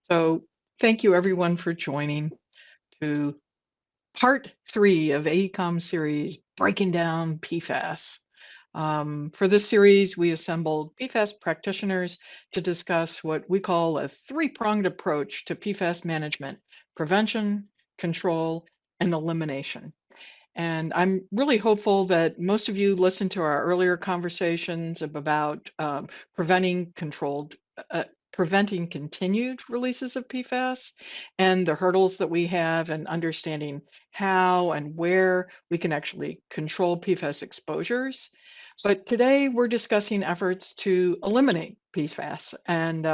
So, thank you everyone for joining to part three of AECOM series Breaking Down PFAS. For this series, we assembled PFAS practitioners to discuss what we call a three-pronged approach to PFAS management: prevention, control, and elimination. And I'm really hopeful that most of you listened to our earlier conversations about preventing controlled, preventing continued releases of PFAS and the hurdles that we have and understanding how and where we can actually control PFAS exposures. But today we're discussing efforts to eliminate PFAS. And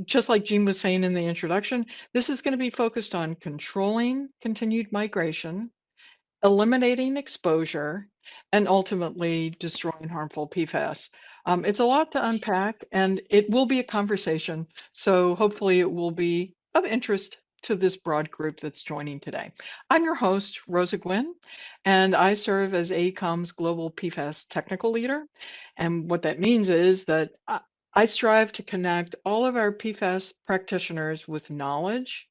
just like Jean was saying in the introduction, this is going to be focused on controlling continued migration, eliminating exposure, and ultimately destroying harmful PFAS. It's a lot to unpack, and it will be a conversation. So hopefully it will be of interest to this broad group that's joining today. I'm your host, Rosa Gwynn, and I serve as AECOM's Global PFAS Technical Leader. And what that means is that I strive to connect all of our PFAS practitioners with knowledge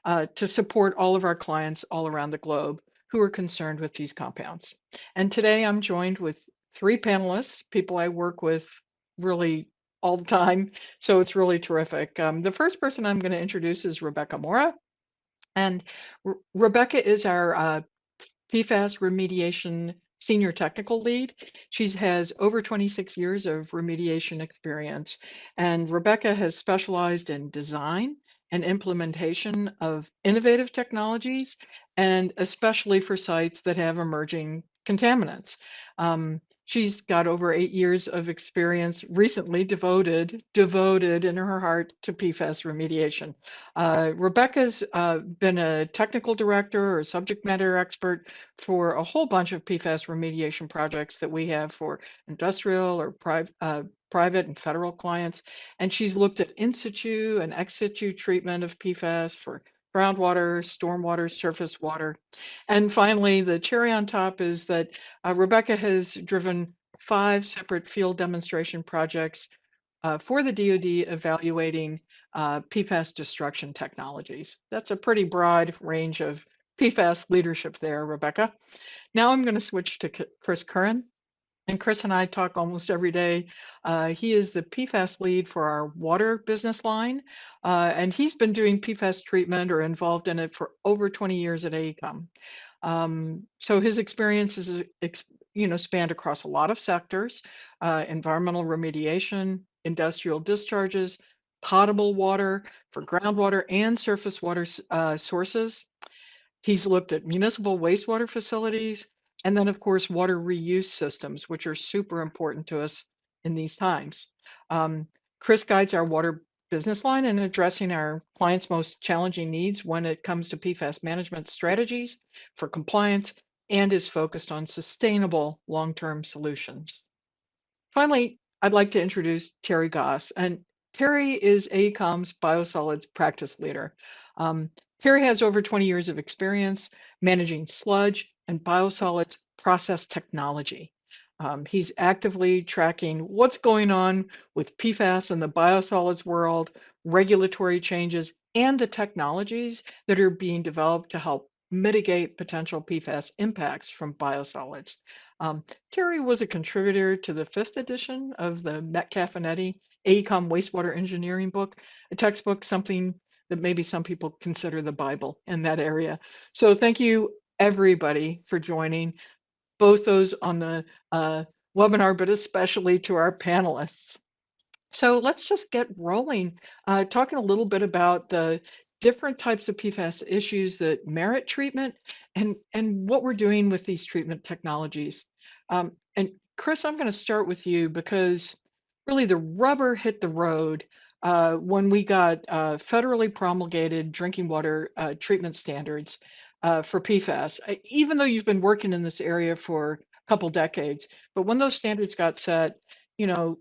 to support all of our clients all around the globe who are concerned with these compounds. And today I'm joined with three panelists, people I work with really all the time. So it's really terrific. The first person I'm going to introduce is Rebecca Mora. And Rebecca is our PFAS remediation senior technical lead. She has over 26 years of remediation experience, and Rebecca has specialized in design and implementation of innovative technologies, and especially for sites that have emerging contaminants. She's got over 8 years of experience, recently devoted in her heart to PFAS remediation. Rebecca's been a technical director or subject matter expert for a whole bunch of PFAS remediation projects that we have for industrial or private and federal clients. And she's looked at in situ and ex situ treatment of PFAS for groundwater, stormwater, surface water. And finally, the cherry on top is that Rebecca has driven 5 separate field demonstration projects for the DoD evaluating PFAS destruction technologies. That's a pretty broad range of PFAS leadership there, Rebecca. Now I'm going to switch to Chris Curran. And Chris and I talk almost every day. He is the PFAS lead for our water business line, and he's been doing PFAS treatment or involved in it for over 20 years at AECOM. So his experience is, spanned across a lot of sectors: environmental remediation, industrial discharges, potable water for groundwater and surface water sources. He's looked at municipal wastewater facilities, and then, of course, water reuse systems, which are super important to us in these times. Um, Chris guides our water business line in addressing our clients' most challenging needs when it comes to PFAS management strategies for compliance and is focused on sustainable long-term solutions. Finally, I'd like to introduce Terry Goss, and Terry is AECOM's biosolids practice leader. Um, Terry has over 20 years of experience managing sludge and biosolids process technology. He's actively tracking what's going on with PFAS in the biosolids world, regulatory changes, and the technologies that are being developed to help mitigate potential PFAS impacts from biosolids. Um, Terry was a contributor to the 5th edition of the Metcalf and Eddy AECOM wastewater engineering book, a textbook, something that maybe some people consider the Bible in that area. So thank you everybody for joining, both those on the webinar, but especially to our panelists. So let's just get rolling, talking a little bit about the different types of PFAS issues that merit treatment and what we're doing with these treatment technologies. And Chris, I'm going to start with you because really the rubber hit the road when we got federally promulgated drinking water treatment standards for PFAS. Even though you've been working in this area for a couple decades, but when those standards got set, you know,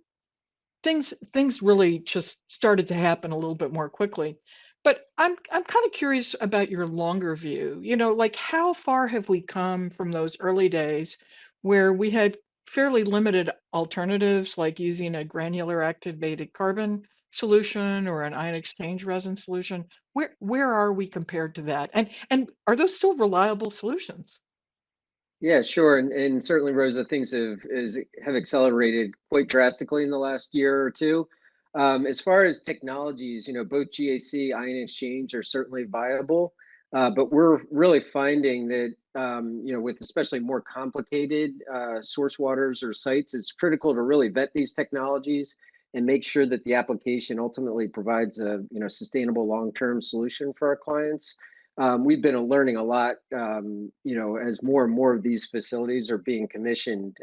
things really just started to happen a little bit more quickly. But I'm kind of curious about your longer view. Like how far have we come from those early days where we had fairly limited alternatives like using a granular activated carbon solution or an ion exchange resin solution? Where are we compared to that? And are those still reliable solutions? Yeah, sure. And certainly, Rosa, things have accelerated quite drastically in the last year or two. As far as technologies, both GAC, ion exchange are certainly viable, but we're really finding that, with especially more complicated source waters or sites, it's critical to really vet these technologies and make sure that the application ultimately provides a, sustainable long-term solution for our clients. We've been learning a lot, as more and more of these facilities are being commissioned,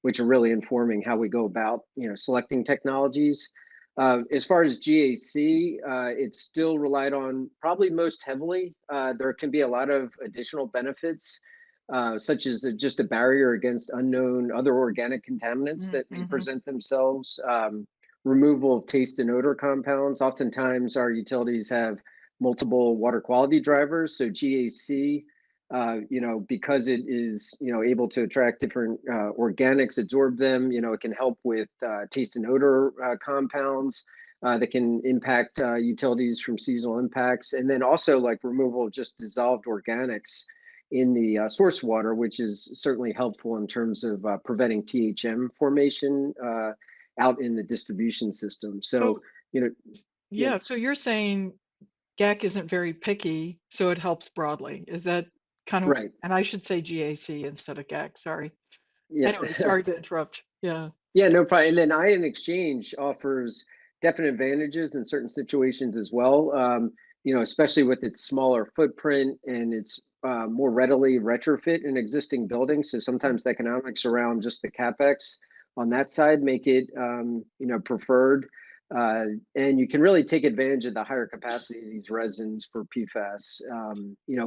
which are really informing how we go about, selecting technologies. As far as GAC, it's still relied on probably most heavily. There can be a lot of additional benefits, such as just a barrier against unknown other organic contaminants that may Mm-hmm. present themselves. Removal of taste and odor compounds. Oftentimes, our utilities have multiple water quality drivers. So GAC, because it is, able to attract different organics, absorb them, it can help with taste and odor compounds that can impact utilities from seasonal impacts. And then also like removal of just dissolved organics in the source water, which is certainly helpful in terms of preventing THM formation out in the distribution system. So, So yeah, yeah, so you're saying GAC isn't very picky, so it helps broadly. Is that kind of, right. and I should say GAC instead of GAC, sorry. Yeah. Anyway, sorry to interrupt. Yeah. Yeah, no problem. And then ion exchange offers definite advantages in certain situations as well. Especially with its smaller footprint and its more readily retrofit in existing buildings. So sometimes the economics around just the capex on that side make it, preferred. And you can really take advantage of the higher capacity of these resins for PFAS.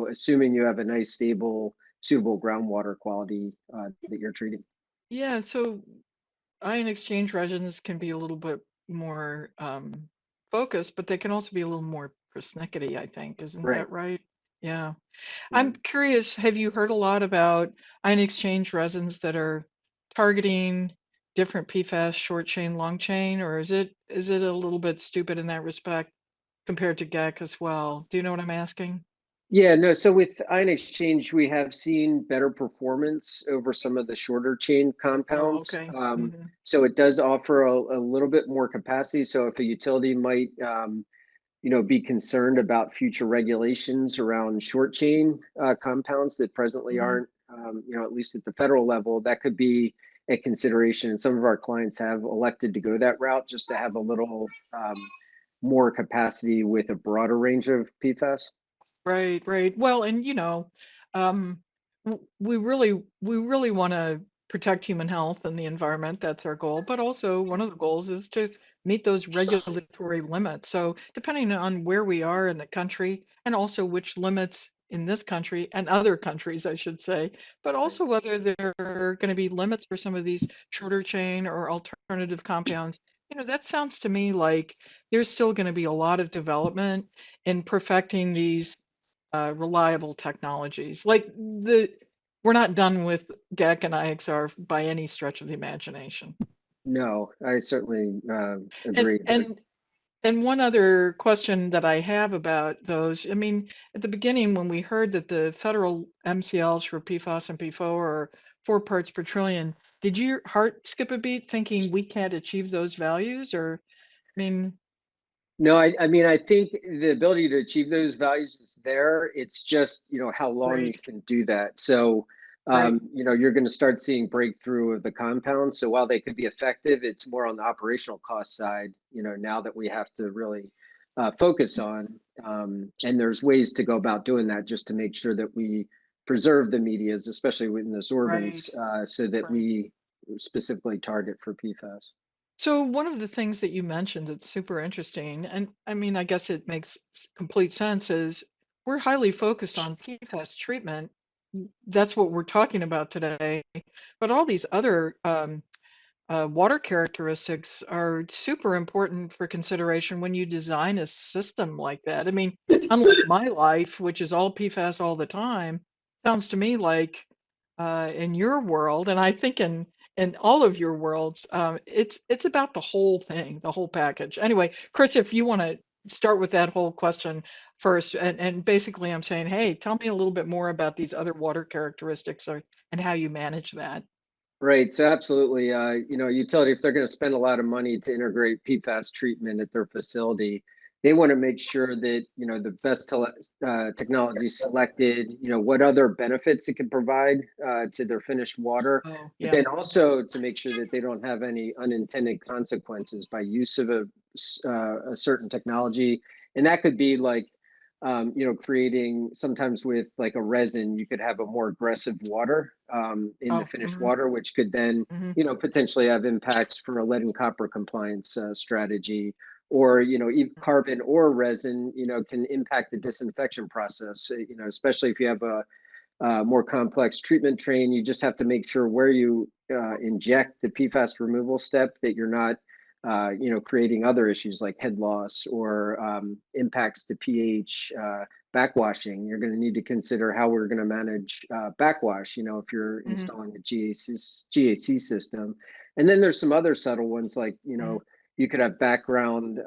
Assuming you have a nice, stable, suitable groundwater quality that you're treating. Yeah, so ion exchange resins can be a little bit more focused, but they can also be a little more persnickety, I think. Isn't Right. that right? Yeah. Yeah. I'm curious, have you heard a lot about ion exchange resins that are targeting different PFAS, short chain, long chain, or is it a little bit stupid in that respect compared to GEC as well? Do you know what I'm asking? Yeah, no. So with ion exchange, we have seen better performance over some of the shorter chain Oh, compounds. okay. So it does offer a little bit more capacity. So if a utility might, be concerned about future regulations around short chain compounds that presently Hmm. aren't, at least at the federal level, that could be a consideration. And some of our clients have elected to go that route just to have a little more capacity with a broader range of PFAS. Right, right. Well, and um, we really want to protect human health and the environment. That's our goal. But also, one of the goals is to meet those regulatory limits. So, depending on where we are in the country, and also which limits in this country and other countries, I should say, but also whether there are going to be limits for some of these shorter chain or alternative compounds. That sounds to me like there's still going to be a lot of development in perfecting these reliable technologies. We're not done with GEC and IXR by any stretch of the imagination. No, I certainly And agree. But and and one other question that I have about those, I mean, at the beginning when we heard that the federal MCLs for PFAS and PFOA are 4 parts per trillion, did your heart skip a beat thinking we can't achieve those values? Or, I mean, no, I mean, I think the ability to achieve those values is there. It's just, how long you right, can do that. So, right. you're going to start seeing breakthrough of the compounds. So while they could be effective, it's more on the operational cost side, now that we have to really focus on. And there's ways to go about doing that just to make sure that we preserve the medias, especially within the sorbents, Right, so that right. we specifically target for PFAS. So one of the things that you mentioned that's super interesting, and I mean, I guess it makes complete sense, is we're highly focused on PFAS treatment. That's what we're talking about today. But all these other water characteristics are super important for consideration when you design a system like that. I mean, unlike my life, which is all PFAS all the time, sounds to me like in your world, and I think in in all of your worlds. It's about the whole thing, the whole package. Anyway, Chris, if you want to start with that whole question first, and basically I'm saying, hey, tell me a little bit more about these other water characteristics and how you manage that. Right. So absolutely, utility, if they're going to spend a lot of money to integrate PFAS treatment at their facility, they want to make sure that, the best technology selected, what other benefits it can provide to their finished water, Oh, but yeah. then also to make sure that they don't have any unintended consequences by use of a certain technology. And that could be like, creating sometimes with like a resin, you could have a more aggressive water in the Oh, finished water, which could then, hmm. potentially have impacts for a lead and copper compliance strategy. Or, even carbon or resin, can impact the disinfection process, especially if you have a more complex treatment train. You just have to make sure where you inject the PFAS removal step that you're not, creating other issues like head loss or impacts to pH, backwashing. You're going to need to consider how we're going to manage backwash, if you're Hmm. installing a GAC system. And then there's some other subtle ones like, Hmm. you could have background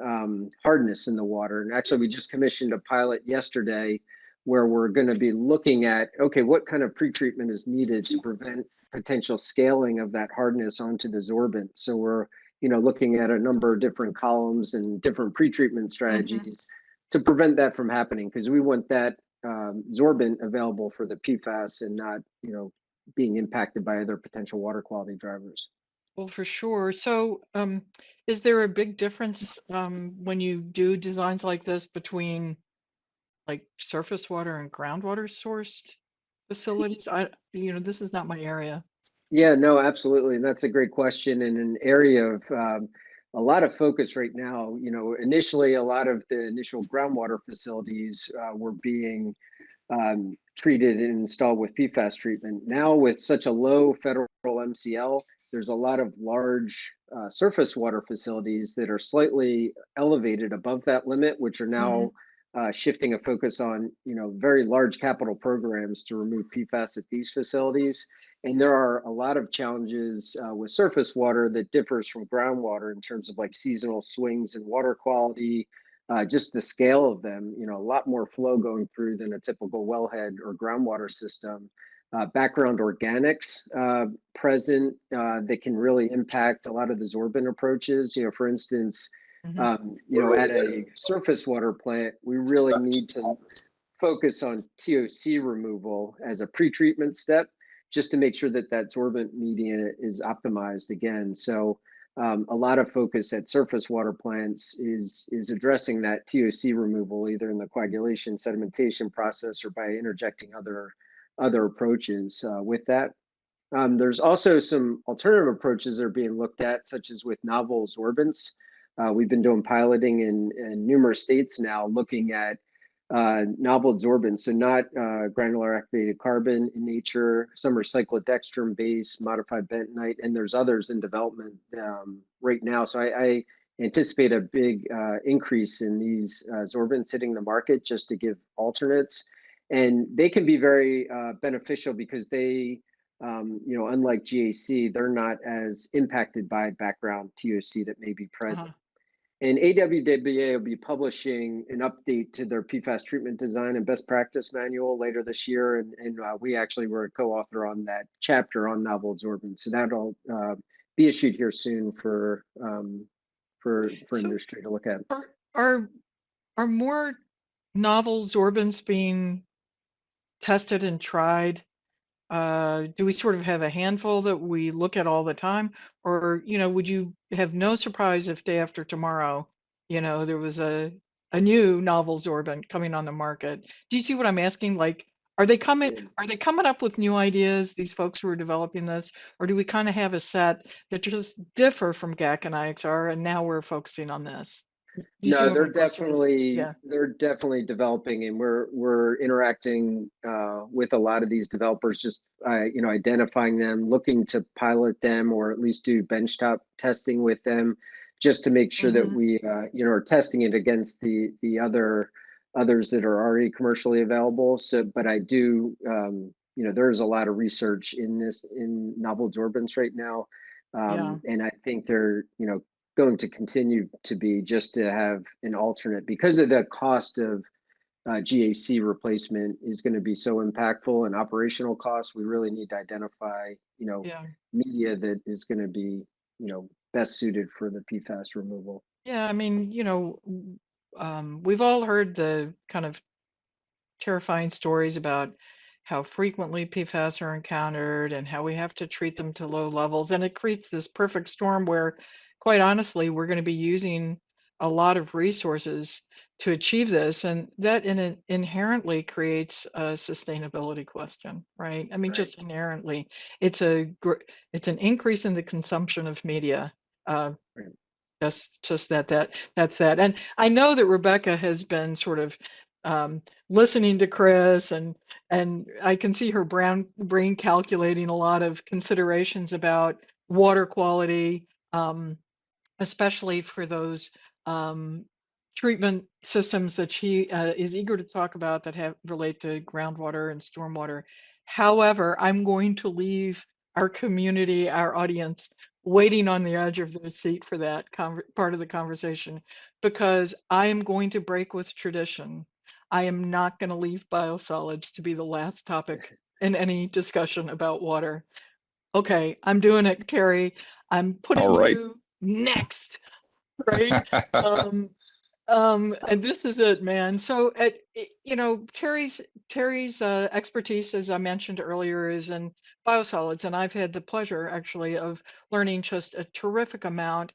hardness in the water. And actually, we just commissioned a pilot yesterday where we're going to be looking at, okay, what kind of pretreatment is needed to prevent potential scaling of that hardness onto the sorbent. So we're, looking at a number of different columns and different pretreatment Hmm. strategies to prevent that from happening, because we want that sorbent available for the PFAS and not, being impacted by other potential water quality drivers. Well, for sure. So, is there a big difference when you do designs like this between like surface water and groundwater sourced facilities? This is not my area. Yeah, no, absolutely. And that's a great question and an area of a lot of focus right now. Initially, a lot of the initial groundwater facilities were being treated and installed with PFAS treatment. Now, with such a low federal MCL, there's a lot of large surface water facilities that are slightly elevated above that limit, which are Hmm. now shifting a focus on, very large capital programs to remove PFAS at these facilities. And there are a lot of challenges with surface water that differs from groundwater in terms of like seasonal swings in water quality, just the scale of them, a lot more flow going through than a typical wellhead or groundwater system. Background organics present that can really impact a lot of the sorbent approaches. For instance, Hmm. at a surface water plant, we really need to focus on TOC removal as a pretreatment step, just to make sure that that sorbent median is optimized again. So a lot of focus at surface water plants is addressing that TOC removal, either in the coagulation sedimentation process or by interjecting other approaches with that. There's also some alternative approaches that are being looked at, such as with novel sorbents. We've been doing piloting in numerous states now, looking at novel sorbents, so not granular activated carbon in nature. Some are cyclodextrin based, modified bentonite, and there's others in development right now. So I anticipate a big increase in these sorbents hitting the market just to give alternates. And they can be very beneficial because they, unlike GAC, they're not as impacted by background TOC that may be present. Uh-huh. And AWWA will be publishing an update to their PFAS treatment design and best practice manual later this year. And we actually were a co-author on that chapter on novel absorbents. So that'll be issued here soon for So, industry to look at. are are are more novel sorbents being tested and tried? Do we sort of have a handful that we look at all the time? Or, would you have no surprise if day after tomorrow, there was a new novel sorbent coming on the market? Do you see what I'm asking? Like, are they coming Yeah. are they coming up with new ideas, these folks who are developing this, or do we kind of have a set that just differ from GAC and IXR, and now we're focusing on this? Do you see No, what my question is? Yeah. they're definitely developing, and we're interacting with a lot of these developers, just identifying them, looking to pilot them, or at least do benchtop testing with them, just to make sure that Hmm. we are testing it against the others that are already commercially available. So, but I do there's a lot of research in novel absorbents right now. Yeah. And I think they're, going to continue to be, just to have an alternate, because of the cost of GAC replacement is going to be so impactful, and operational costs. We really need to identify, Yeah. media that is going to be, best suited for the PFAS removal. Yeah. I mean, we've all heard the kind of terrifying stories about how frequently PFAS are encountered and how we have to treat them to low levels. And it creates this perfect storm where, quite honestly, we're going to be using a lot of resources to achieve this. And that inherently creates a sustainability question, right? I mean, Right. just inherently, it's it's an increase in the consumption of media. Uh, Right. just that's that. And I know that Rebecca has been sort of listening to Chris, and I can see her brown brain calculating a lot of considerations about water quality, especially for those um, treatment systems that she is eager to talk about that have relate to groundwater and stormwater. However, I'm going to leave our community, our audience, waiting on the edge of their seat for that part of the conversation, because I am going to break with tradition. I am not going to leave biosolids to be the last topic in any discussion about water. Okay, I'm doing it, Carrie. I'm All putting right. you next, right? Um, and this is it, man. So, Terry's expertise, as I mentioned earlier, is in biosolids, and I've had the pleasure actually of learning just a terrific amount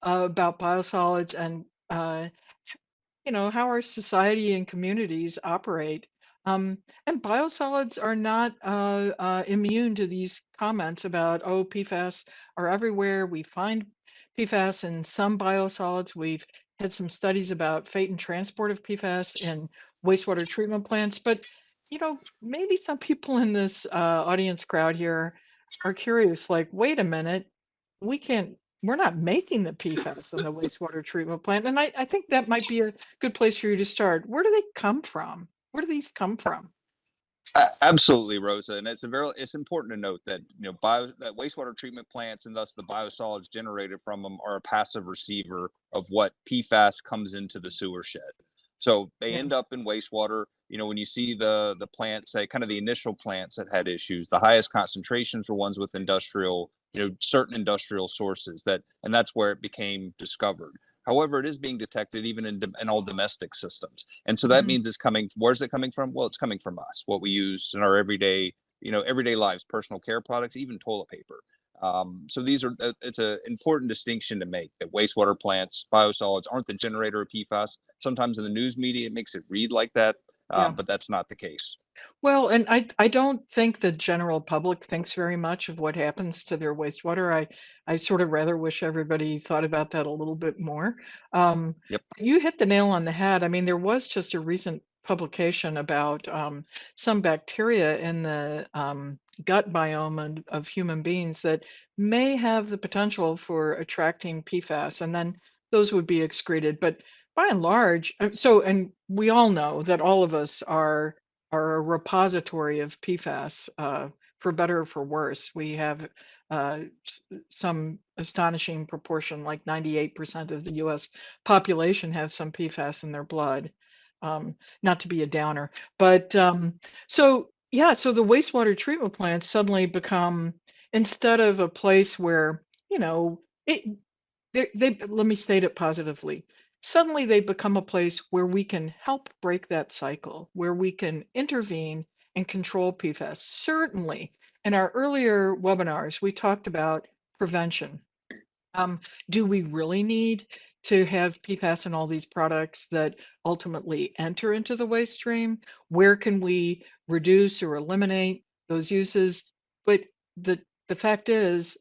about biosolids and how our society and communities operate. And biosolids are not immune to these comments about, oh, PFAS are everywhere. We find PFAS in some biosolids. We've had some studies about fate and transport of PFAS in wastewater treatment plants. But, maybe some people in this audience crowd here are curious, like, wait a minute, we can't we're not making the PFAS in the wastewater treatment plant. And I think that might be a good place for you to start. Where do they come from? Where do these come from? Absolutely, Rosa, and it's important to note that that wastewater treatment plants and thus the biosolids generated from them are a passive receiver of what PFAS comes into the sewer shed. So they Yeah. end up in wastewater. When you see the plants, say kind of the initial plants that had issues, the highest concentrations were ones with industrial, certain industrial sources and that's where it became discovered. However, it is being detected even in all domestic systems. And so that Mhm. means where's it coming from? Well, it's coming from us, what we use in our everyday lives, personal care products, even toilet paper. So it's an important distinction to make that wastewater plants, biosolids aren't the generator of PFAS. Sometimes in the news media, it makes it read like that, Yeah. but that's not the case. Well, and I don't think the general public thinks very much of what happens to their wastewater. I sort of rather wish everybody thought about that a little bit more. Yep. You hit the nail on the head. I mean, there was just a recent publication about some bacteria in the gut biome of human beings that may have the potential for attracting PFAS, and then those would be excreted. But by and large, and we all know that all of us are a repository of PFAS, for better or for worse. We have some astonishing proportion, like 98% of the US population have some PFAS in their blood. Not to be a downer, but so the wastewater treatment plants suddenly become, instead of a place where, it, let me state it positively. Suddenly they become a place where we can help break that cycle, where we can intervene and control PFAS. Certainly, in our earlier webinars, we talked about prevention. Um, do we really need to have PFAS in all these products that ultimately enter into the waste stream? Where can we reduce or eliminate those uses? But the the fact is,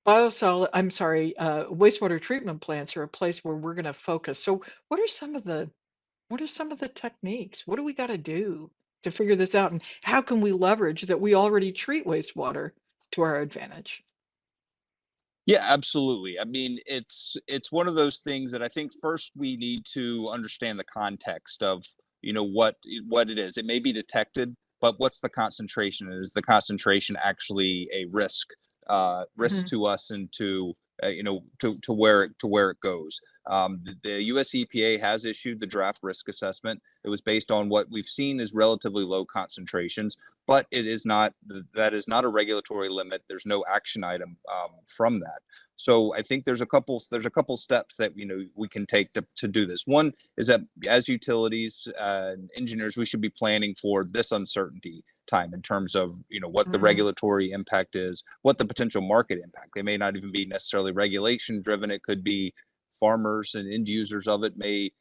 wastewater treatment plants are a place where we're going to focus. So what are some of the techniques? What do we got to do to figure this out? And how can we leverage that we already treat wastewater to our advantage? Yeah, absolutely. I mean, it's one of those things that I think first we need to understand the context of, what it is. It may be detected, but what's the concentration? Is the concentration actually a risk Mhm. to us and to to where it goes? The US EPA has issued the draft risk assessment. It was based on what we've seen as relatively low concentrations, but it is not, that is not a regulatory limit. There's no action item from that. So I think there's a couple steps that we can take to do this. One is that as utilities engineers, we should be planning for this uncertainty time in terms of what the Mm. regulatory impact is, what the potential market impact. They may not even be necessarily regulation driven. It could be farmers and end users of it may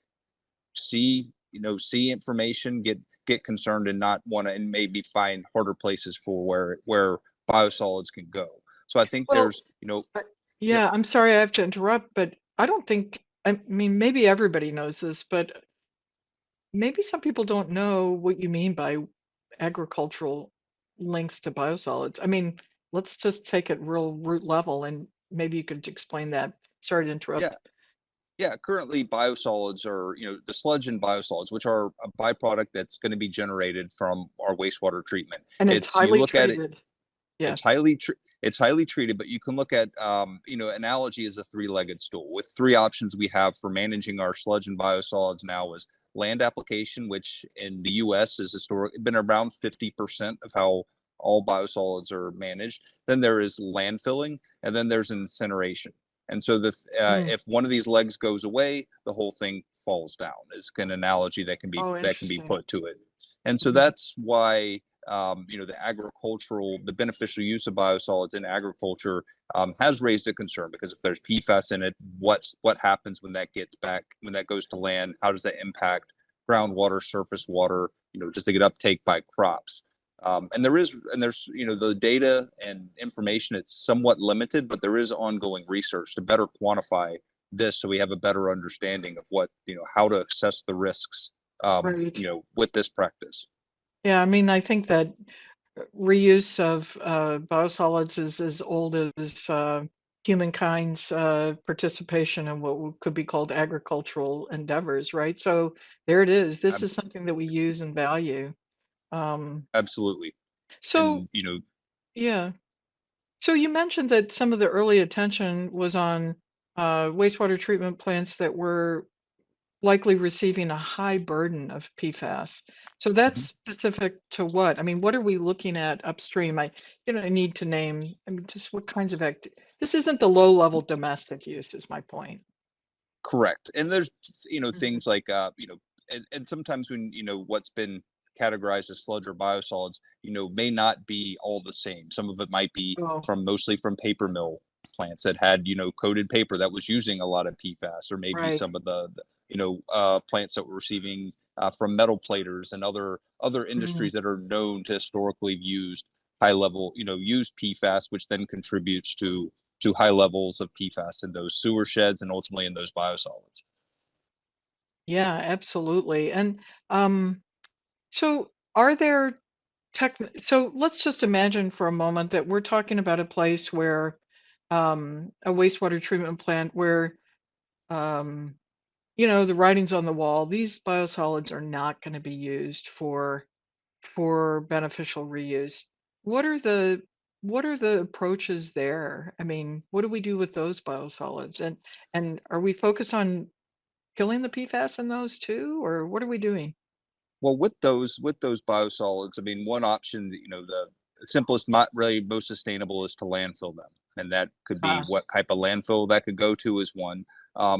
see information, get concerned, and not want to, and maybe find harder places for where biosolids can go. So I think Well, there's uh, yep. yeah, I'm sorry I have to interrupt, but I don't think, I mean, maybe everybody knows this, but maybe some people don't know what you mean by agricultural links to biosolids. I mean, let's just take it real root level, and maybe you could explain that. Sorry to Yeah. interrupt. Yeah, currently biosolids are, the sludge and biosolids, which are a byproduct that's going to be generated from our wastewater treatment. And it's It's, you highly look at it, treated. Yeah. it's highly treated, but you can look at, analogy is a three-legged stool. With three options we have for managing our sludge and biosolids now is land application, which in the US has historically been around 50% of how all biosolids are managed. Then there is landfilling, and then there's incineration. And so Mm. if one of these legs goes away, the whole thing falls down. Is an analogy that can Oh, be interesting. put to it. And so Mhm. that's why the beneficial use of biosolids in agriculture has raised a concern, because if there's PFAS in it, what happens when that goes to land? How does that impact groundwater, surface water? Does it get uptake by crops? There's the data and information. It's somewhat limited, but there is ongoing research to better quantify this, so we have a better understanding of how to assess the risks Right. with this practice. Yeah, I mean, I think that reuse of biosolids is as old as humankind's participation in what could be called agricultural endeavors, right? So there it is. This Ab- is something that we use and value. Um, Absolutely. so And yeah. So you mentioned that some of the early attention was on wastewater treatment plants that were likely receiving a high burden of PFAS. So that's Mhm. specific to what? I mean, what are we looking at upstream? I need to name, I mean, just what kinds of this isn't the low level domestic use is my point. Correct. And there's Mhm. things like and sometimes when what's been categorized as sludge or biosolids, may not be all the same. Some of it might be Oh, mostly from paper mill plants that had coated paper that was using a lot of PFAS, or maybe right. some of the plants that were receiving from metal platers and other Mm. industries that are known to historically have used high level use PFAS, which then contributes to high levels of PFAS in those sewer sheds and ultimately in those biosolids. Yeah, absolutely. And um, so are there so let's just imagine for a moment that we're talking about a place where a wastewater treatment plant where um, the writing's on the wall. These biosolids are not going to be used for beneficial reuse. What are the what are the approaches there? I mean, what do we do with those biosolids? And are we focused on killing the PFAS in those too, or what are we doing? Well, with those biosolids, I mean, one option that the simplest, not really most sustainable, is to landfill them, and that could be Ah, what type of landfill that could go to is one.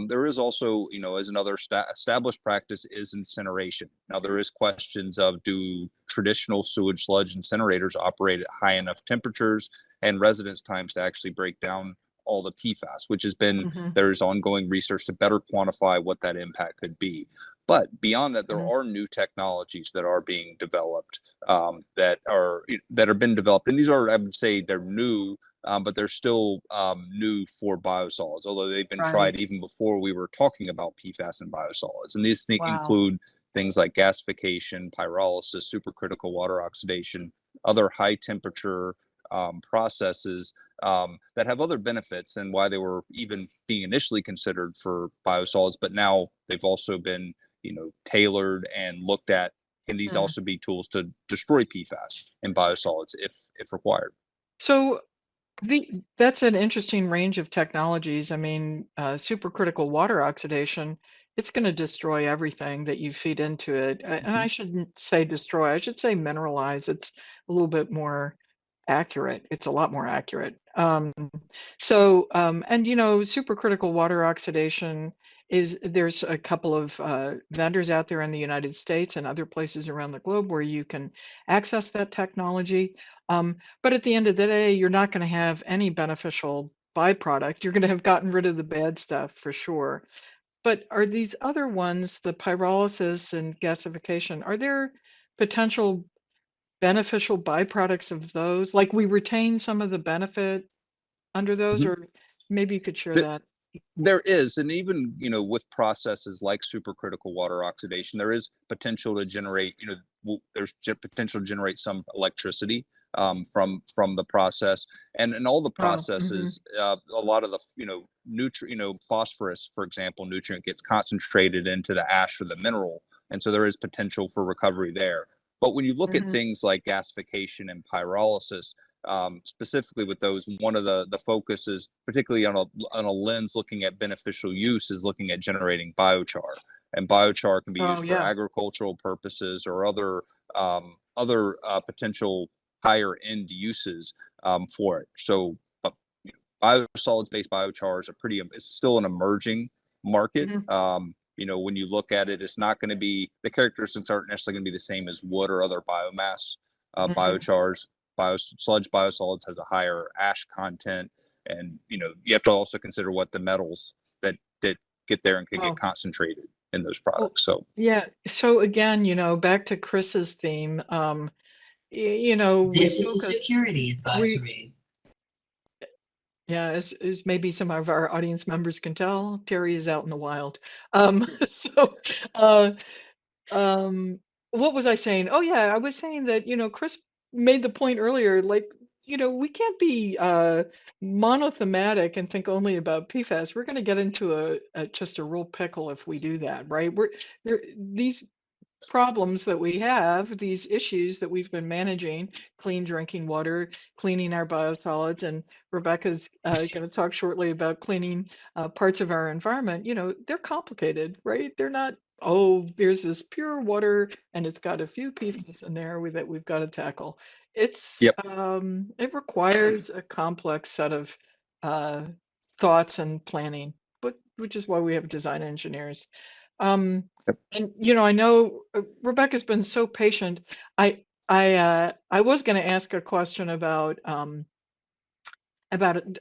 There is also, as another established practice, is incineration. Now, there is questions of, do traditional sewage sludge incinerators operate at high enough temperatures and residence times to actually break down all the PFAS, which has been, hmm there's ongoing research to better quantify what that impact could be. But beyond that, there hmm are new technologies that are being developed, that are been developed, and these are, I would say, they're new, but they're still new for biosolids, although they've been tried Right. even before we were talking about PFAS and biosolids. And these Wow. include things like gasification, pyrolysis, supercritical water oxidation, other high temperature processes that have other benefits than why they were even being initially considered for biosolids, but now they've also been tailored and looked at can these Mm. also be tools to destroy PFAS in biosolids if required? So that's an interesting range of technologies. I mean, supercritical water oxidation, it's going to destroy everything that you feed into it. And Mhm. I shouldn't say destroy, I should say mineralize. It's a little bit more accurate. It's a lot more accurate. And supercritical water oxidation there's a couple of vendors out there in the United States and other places around the globe where you can access that technology. But at the end of the day, you're not going to have any beneficial byproduct. You're going to have gotten rid of the bad stuff for sure. But are these other ones, the pyrolysis and gasification, are there potential beneficial byproducts of those? Like we retain some of the benefit under those, Mhm. or maybe you could share that. There is, and even with processes like supercritical water oxidation, there is potential to generate. There's potential to generate some electricity from the process, and in all the Oh, hmm. processes, a lot of the phosphorus, for example, nutrient gets concentrated into the ash or the mineral, and so there is potential for recovery there. But when you look at Hmm. things like gasification and pyrolysis, specifically with those, one of the focuses, particularly on a lens looking at beneficial use, is looking at generating biochar. And biochar can be Oh, used for yeah. agricultural purposes or other potential higher end uses for it. So, biosolids based biochars are it's still an emerging market. Hmm. When you look at it, it's not going to be, the characteristics aren't necessarily going to be the same as wood or other biomass Hmm. biochars. Sludge biosolids has a higher ash content, and you have to also consider what the metals that get there and can get Oh, concentrated in those well, products. So, yeah. So again, back to Chris's theme, we This is a focus, security we, advisory. yeah, as maybe some of our audience members can tell, Terry is out in the wild. So, uh, Um, what was I saying? Oh yeah, I was saying that, Chris made the point earlier, like, we can't be monothematic and think only about PFAS. We're going to get into just a real pickle if we do that, right? These problems that we have, these issues that we've been managing, clean drinking water, cleaning our biosolids, and Rebecca's going to talk shortly about cleaning parts of our environment. They're complicated, right? They're not, oh, there's this pure water and it's got a few PFAS in there that we've got to tackle. yep. It requires a complex set of uh, thoughts and planning, but which is why we have design engineers. Um, Yep. and I know Rebecca's been so patient. I was going to ask a question about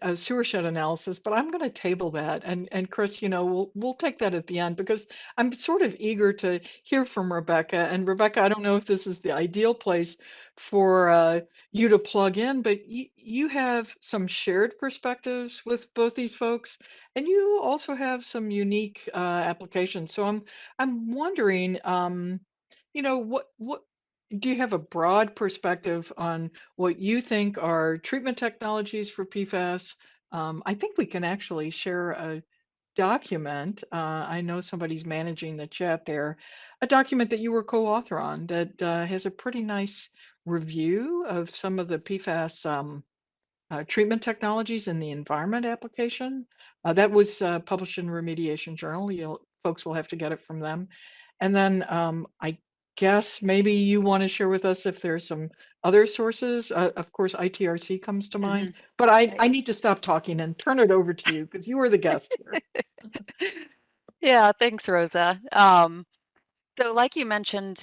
a sewer shed analysis, but I'm going to table that. And Chris, we'll take that at the end because I'm sort of eager to hear from Rebecca. And Rebecca, I don't know if this is the ideal place for you to plug in, but you have some shared perspectives with both these folks, and you also have some unique applications. So I'm wondering, what do you have a broad perspective on what you think are treatment technologies for PFAS? I think we can actually share a document. I know somebody's managing the chat there, a document that you were co-author on that has a pretty nice review of some of the PFAS treatment technologies in the environment application. That was published in Remediation Journal. Folks will have to get it from them. And then I guess maybe you want to share with us if there's some other sources. Of course, ITRC comes to mind, but I need to stop talking and turn it over to you because you were the guest here. Yeah, thanks, Rosa. So like you mentioned,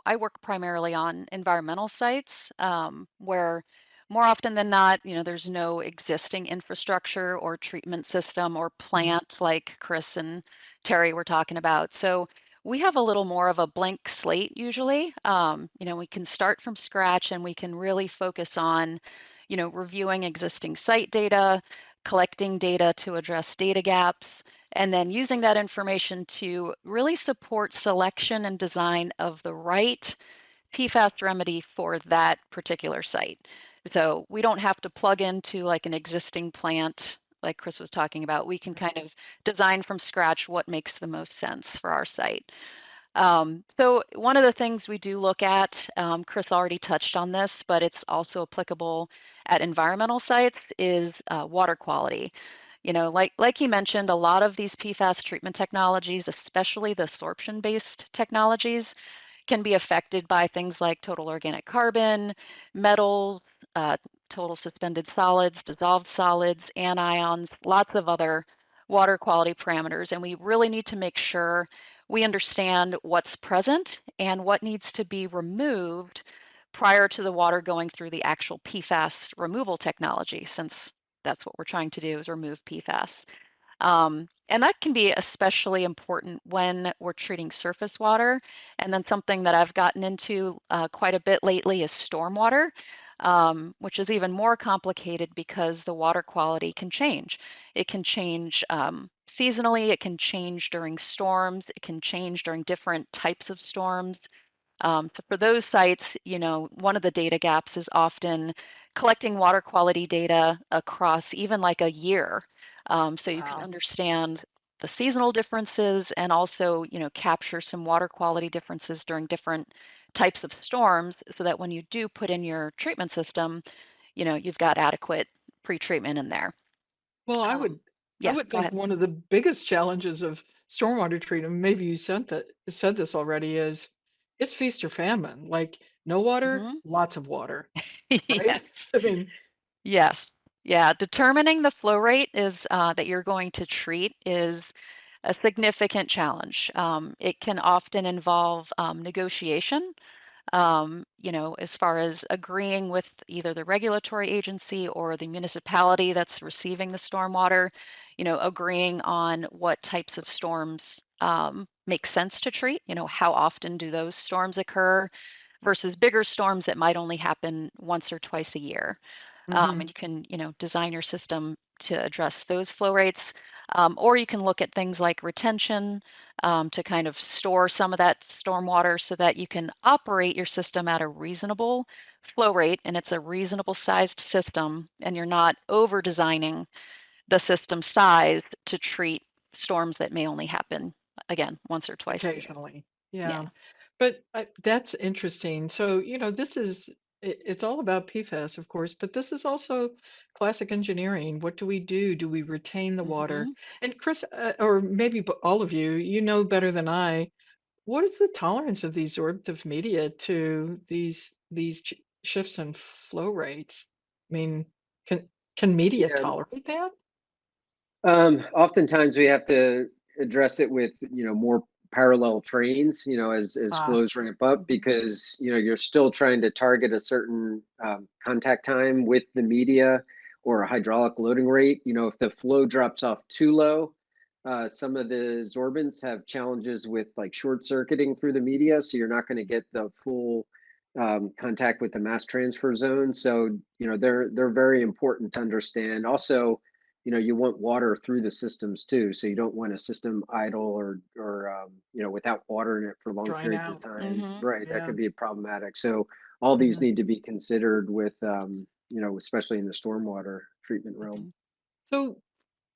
I work primarily on environmental sites where more often than not, there's no existing infrastructure or treatment system or Mhm. plant like Chris and Terry were talking about. So we have a little more of a blank slate usually. We can start from scratch and we can really focus on, reviewing existing site data, collecting data to address data gaps, and then using that information to really support selection and design of the right PFAS remedy for that particular site. So we don't have to plug into like an existing plant like Chris was talking about. We can kind of design from scratch what makes the most sense for our site. So one of the things we do look at, Chris already touched on this, but it's also applicable at environmental sites, is water quality. You know, like you mentioned, a lot of these PFAS treatment technologies, especially the sorption-based technologies, can be affected by things like total organic carbon, metals, total suspended solids, dissolved solids, anions, lots of other water quality parameters. And we really need to make sure we understand what's present and what needs to be removed prior to the water going through the actual PFAS removal technology, since that's what we're trying to do, is remove PFAS. And that can be especially important when we're treating surface water. And then something that I've gotten into quite a bit lately is stormwater, which is even more complicated because the water quality can change. It can change seasonally, it can change during storms, it can change during different types of storms. So for those sites, you know, one of the data gaps is often collecting water quality data across even like a year. So you can understand the seasonal differences and also, you know, capture some water quality differences during different types of storms so that when you do put in your treatment system, you know, you've got adequate pre-treatment in there. Well, I Yeah, would go think ahead. one of the biggest challenges of stormwater treatment, maybe you said this already, is it's feast or famine. Like no water, Mhm. lots of water, Yes. right? I mean, Yes. Yeah. Determining the flow rate is that you're going to treat is a significant challenge. It can often involve negotiation, you know, as far as agreeing with either the regulatory agency or the municipality that's receiving the stormwater, you know, agreeing on what types of storms make sense to treat, you know, how often do those storms occur versus bigger storms that might only happen once or twice a year. And mhm. you can, you know, design your system to address those flow rates. Or you can look at things like retention to kind of store some of that stormwater so that you can operate your system at a reasonable flow rate and it's a reasonable sized system and you're not over designing the system size to treat storms that may only happen, again, once or twice a year. Occasionally. Yeah. Yeah. But that's interesting. So, you know, it's all about PFAS, of course, but this is also classic engineering. What do we do? Do we retain the water? Hmm. And Chris, or maybe all of you, you know better than I, what is the tolerance of the absorptive media to these shifts in flow rates? I mean, can can media Yeah. tolerate that? Oftentimes we have to address it with, more parallel trains, as Ah, flows ramp up mhm. because, you're still trying to target a certain contact time with the media or a hydraulic loading rate. If the flow drops off too low, some of the sorbents have challenges with like short circuiting through the media. So you're not going to get the full contact with the mass transfer zone. So, they're very important to understand. Also, you want water through the systems too, so you don't want a system idle or without water in it for long Drying periods of out. time. Hmm. Right, that Yeah. could be problematic. So all these Mhm, need to be considered with especially in the stormwater treatment realm. Hmm. so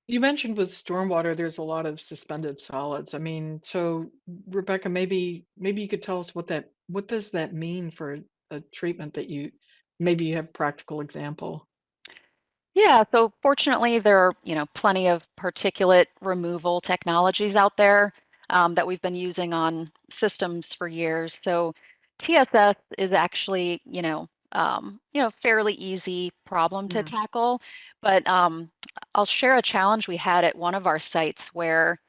you mentioned with stormwater, there's a lot of suspended solids. I mean, so Rebecca, maybe you could tell us what does that mean for a treatment that maybe you have a practical example. Yeah, so fortunately, there are, you know, plenty of particulate removal technologies out there that we've been using on systems for years. So TSS is actually, fairly easy problem to Mm. tackle. But I'll share a challenge we had at one of our sites where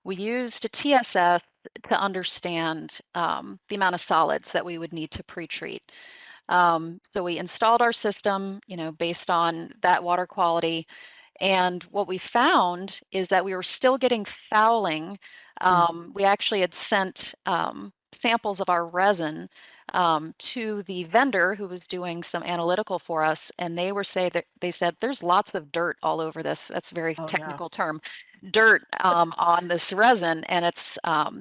we used a TSS to understand the amount of solids that we would need to pre-treat. So we installed our system, you know, based on that water quality. And what we found is that we were still getting fouling. Mm. We actually had sent samples of our resin to the vendor who was doing some analytical for us, and they said there's lots of dirt all over this. That's a very Oh yeah. technical term, dirt on this resin, and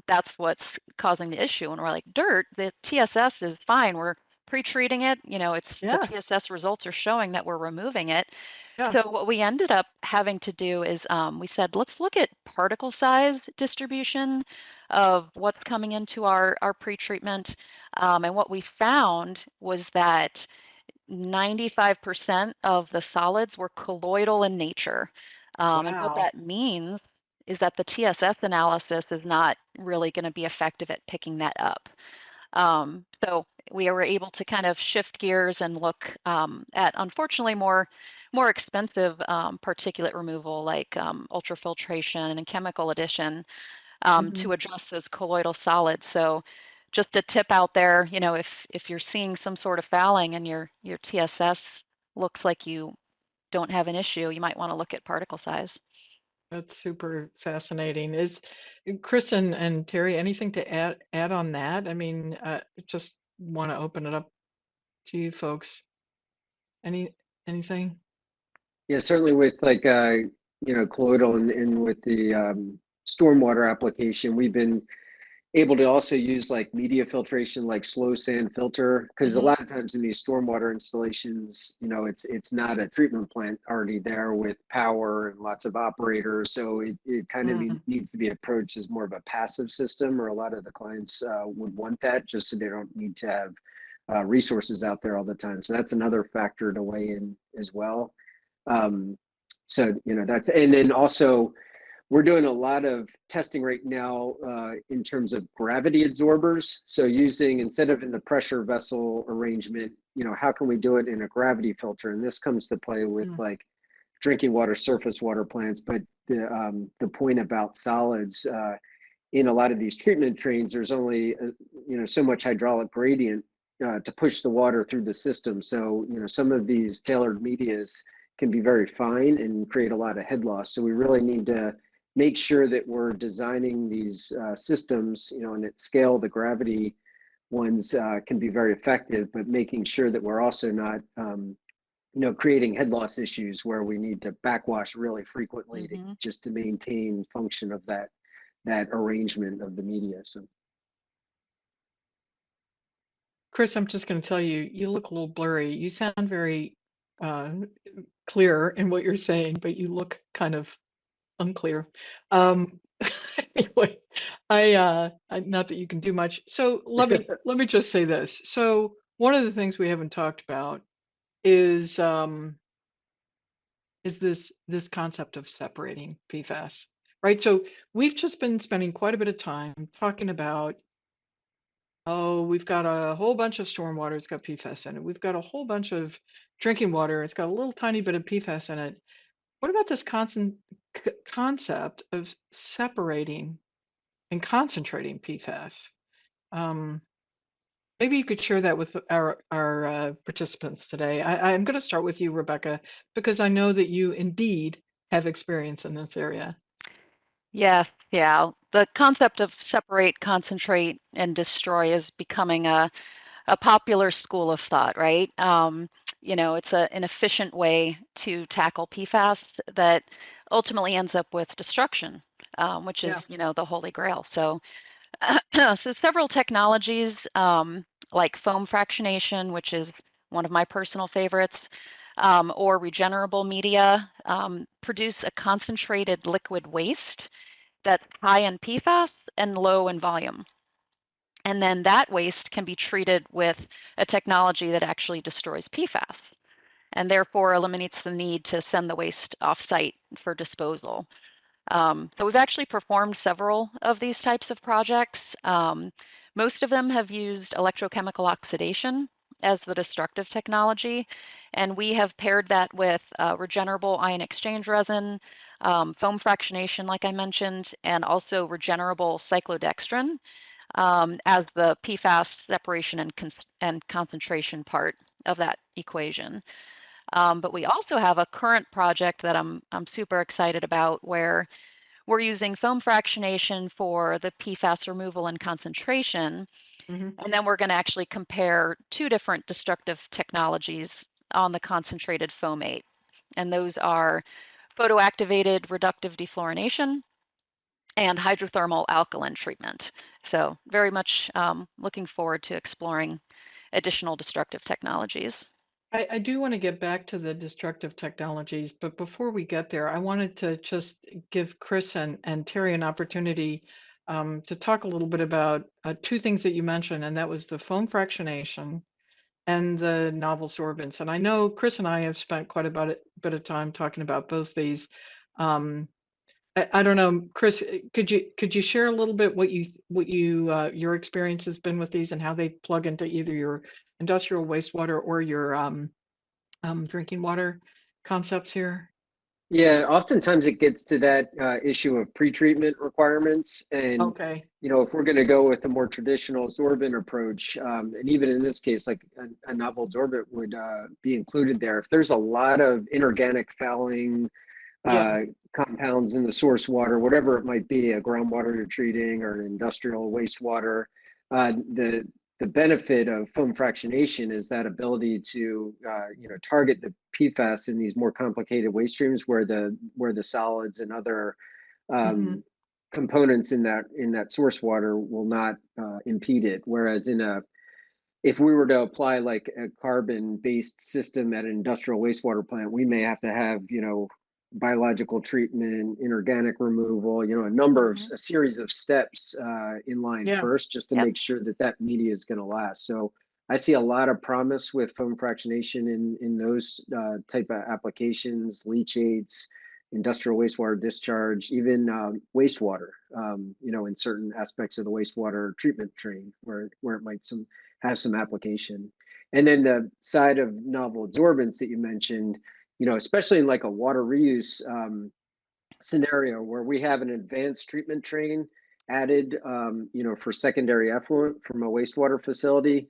that's what's causing the issue. And we're like, dirt? The TSS is fine. We're pre-treating it. You know, it's the Yeah. TSS results are showing that we're removing it. Yeah. So what we ended up having to do is we said, let's look at particle size distribution of what's coming into our pretreatment. And what we found was that 95% of the solids were colloidal in nature. And what Wow. that means is that the TSS analysis is not really going to be effective at picking that up. So we were able to kind of shift gears and look at, unfortunately, more expensive particulate removal, like ultrafiltration and chemical addition, to address those colloidal solids. So just a tip out there, you know, if you're seeing some sort of fouling and your TSS looks like you don't have an issue, you might want to look at particle size. That's super fascinating. Is Chris and Terry, anything to add on that? I mean, just want to open it up to you folks. Anything? Yeah, certainly with like colloidal and with the stormwater application, we've been able to also use like media filtration, like slow sand filter, because a lot of times in these stormwater installations, it's not a treatment plant already there with power and lots of operators, so it kind of needs to be approached as more of a passive system, or a lot of the clients would want that, just so they don't need to have resources out there all the time. So that's another factor to weigh in as well. So that's, and then also we're doing a lot of testing right now in terms of gravity absorbers. So using, instead of in the pressure vessel arrangement, how can we do it in a gravity filter? And this comes to play with like drinking water, surface water plants. But the point about solids, in a lot of these treatment trains, there's only so much hydraulic gradient to push the water through the system. So some of these tailored medias can be very fine and create a lot of head loss. So we really need to make sure that we're designing these systems, and at scale, the gravity ones can be very effective, but making sure that we're also not, creating head loss issues where we need to backwash really frequently just to maintain function of that arrangement of the media. So, Chris, I'm just going to tell you, you look a little blurry. You sound very clear in what you're saying, but you look kind of unclear. Anyway, not that you can do much. So let me just say this. So one of the things we haven't talked about is this concept of separating PFAS, right? So we've just been spending quite a bit of time talking about, oh, we've got a whole bunch of stormwater, it's got PFAS in it. We've got a whole bunch of drinking water, it's got a little tiny bit of PFAS in it. What about this concept of separating and concentrating PFAS? Maybe you could share that with our participants today. I'm going to start with you, Rebecca, because I know that you indeed have experience in this area. Yes, yeah. The concept of separate, concentrate, and destroy is becoming a popular school of thought, right? It's an efficient way to tackle PFAS that ultimately ends up with destruction, which is, the holy grail. So, so several technologies like foam fractionation, which is one of my personal favorites, or regenerable media, produce a concentrated liquid waste that's high in PFAS and low in volume. And then that waste can be treated with a technology that actually destroys PFAS and therefore eliminates the need to send the waste off-site for disposal. So we've actually performed several of these types of projects. Most of them have used electrochemical oxidation as the destructive technology, and we have paired that with regenerable ion exchange resin, foam fractionation, like I mentioned, and also regenerable cyclodextrin as the PFAS separation and concentration part of that equation. But we also have a current project that I'm super excited about, where we're using foam fractionation for the PFAS removal and concentration. And then we're going to actually compare two different destructive technologies on the concentrated foamate. And those are photoactivated reductive defluorination and hydrothermal alkaline treatment. So very much looking forward to exploring additional destructive technologies. I do want to get back to the destructive technologies, but before we get there, I wanted to just give Chris and Terry an opportunity to talk a little bit about two things that you mentioned, and that was the foam fractionation and the novel sorbents. And I know Chris and I have spent quite a bit of time talking about both these. Um, I don't know, Chris, could you share a little bit what you your experience has been with these and how they plug into either your industrial wastewater or your drinking water concepts here? Yeah, oftentimes it gets to that issue of pretreatment requirements. And, Okay. if we're going to go with a more traditional sorbent approach, and even in this case, like a novel sorbent would be included there. If there's a lot of inorganic fouling Yeah. uh, compounds in the source water, whatever it might be, a groundwater you're treating or an industrial wastewater, the benefit of foam fractionation is that ability to target the PFAS in these more complicated waste streams where the solids and other Hmm. components in that source water will not impede it. Whereas if we were to apply like a carbon-based system at an industrial wastewater plant, we may have to have, biological treatment, inorganic removal, a series of steps in line Yeah. first, just to Yep. make sure that media is going to last. So I see a lot of promise with foam fractionation in those type of applications, leachates, industrial wastewater discharge, even wastewater, in certain aspects of the wastewater treatment train where it might have some application. And then the side of novel absorbents that you mentioned, especially in like a water reuse scenario where we have an advanced treatment train added, for secondary effluent from a wastewater facility,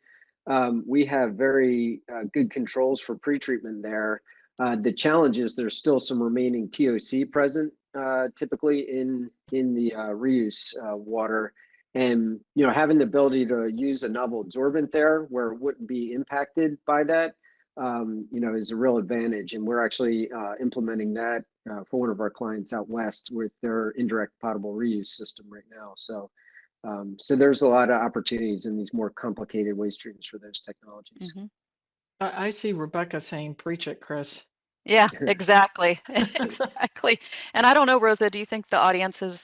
we have very good controls for pretreatment there. The challenge is there's still some remaining TOC present, typically in the reuse water, and having the ability to use a novel absorbent there where it wouldn't be impacted by that, is a real advantage. And we're actually implementing that for one of our clients out west with their indirect potable reuse system right now. So there's a lot of opportunities in these more complicated waste streams for those technologies. Hmm. I see Rebecca saying, "Preach it, Chris." Yeah, exactly. Exactly. And I don't know, Rosa, do you think the audience is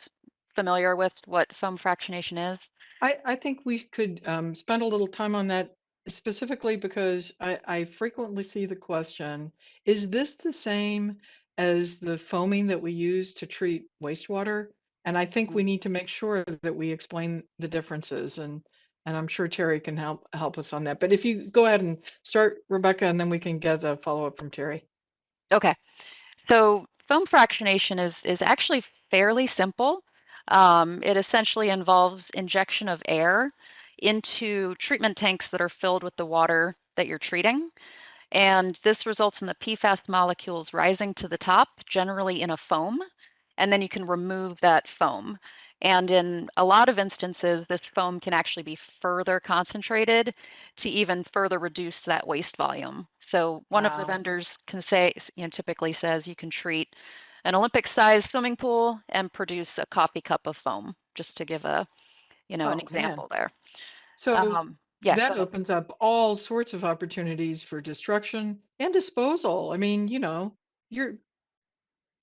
familiar with what foam fractionation is? I think we could spend a little time on that specifically because I frequently see the question, is this the same as the foaming that we use to treat wastewater? And I think we Mm. need to make sure that we explain the differences, and I'm sure Terry can help us on that. But if you go ahead and start, Rebecca, and then we can get a follow-up from Terry. Okay. So foam fractionation is actually fairly simple. It essentially involves injection of air into treatment tanks that are filled with the water that you're treating. And this results in the PFAS molecules rising to the top, generally in a foam, and then you can remove that foam. And in a lot of instances, this foam can actually be further concentrated to even further reduce that waste volume. So one of the Wow. vendors can say, typically says you can treat an Olympic-sized swimming pool and produce a coffee cup of foam, just to give an Oh, man. example there. So Yeah, go that ahead. opens up all sorts of opportunities for destruction and disposal. I mean, you're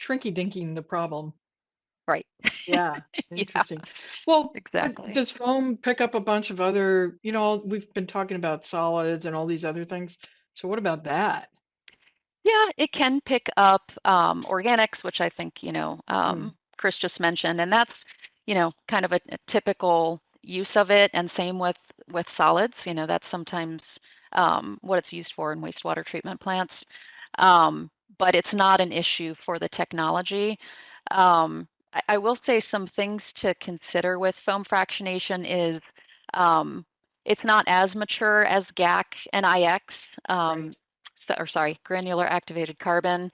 shrinky dinking the problem. Right. Yeah, Yeah, interesting. Well, but exactly. does foam pick up a bunch of other, we've been talking about solids and all these other things. So what about that? Yeah, it can pick up organics, which I think, Mm, Chris just mentioned, and that's, kind of a typical use of it. And same with solids, that's sometimes what it's used for in wastewater treatment plants. But it's not an issue for the technology. I will say some things to consider with foam fractionation is um, it's not as mature as GAC and IX. right. Or sorry, granular activated carbon,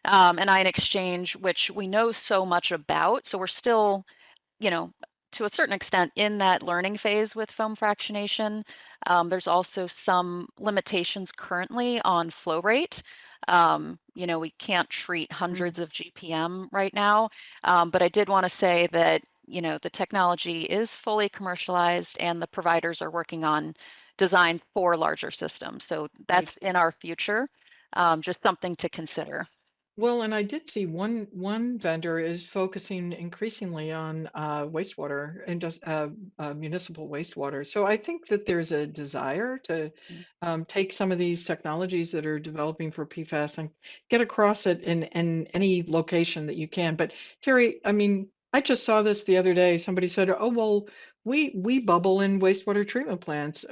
and ion exchange, which we know so much about. So we're still, to a certain extent in that learning phase with foam fractionation. There's also some limitations currently on flow rate. We can't treat Mm, hundreds of GPM right now, but I did want to say that, the technology is fully commercialized and the providers are working on design for larger systems. So that's right. in our future, just something to consider. Well, and I did see one vendor is focusing increasingly on wastewater and just municipal wastewater. So I think that there's a desire to Mm. take some of these technologies that are developing for PFAS and get across it in any location that you can. But Terry, I mean, I just saw this the other day. Somebody said, "Oh, well, we bubble in wastewater treatment plants,"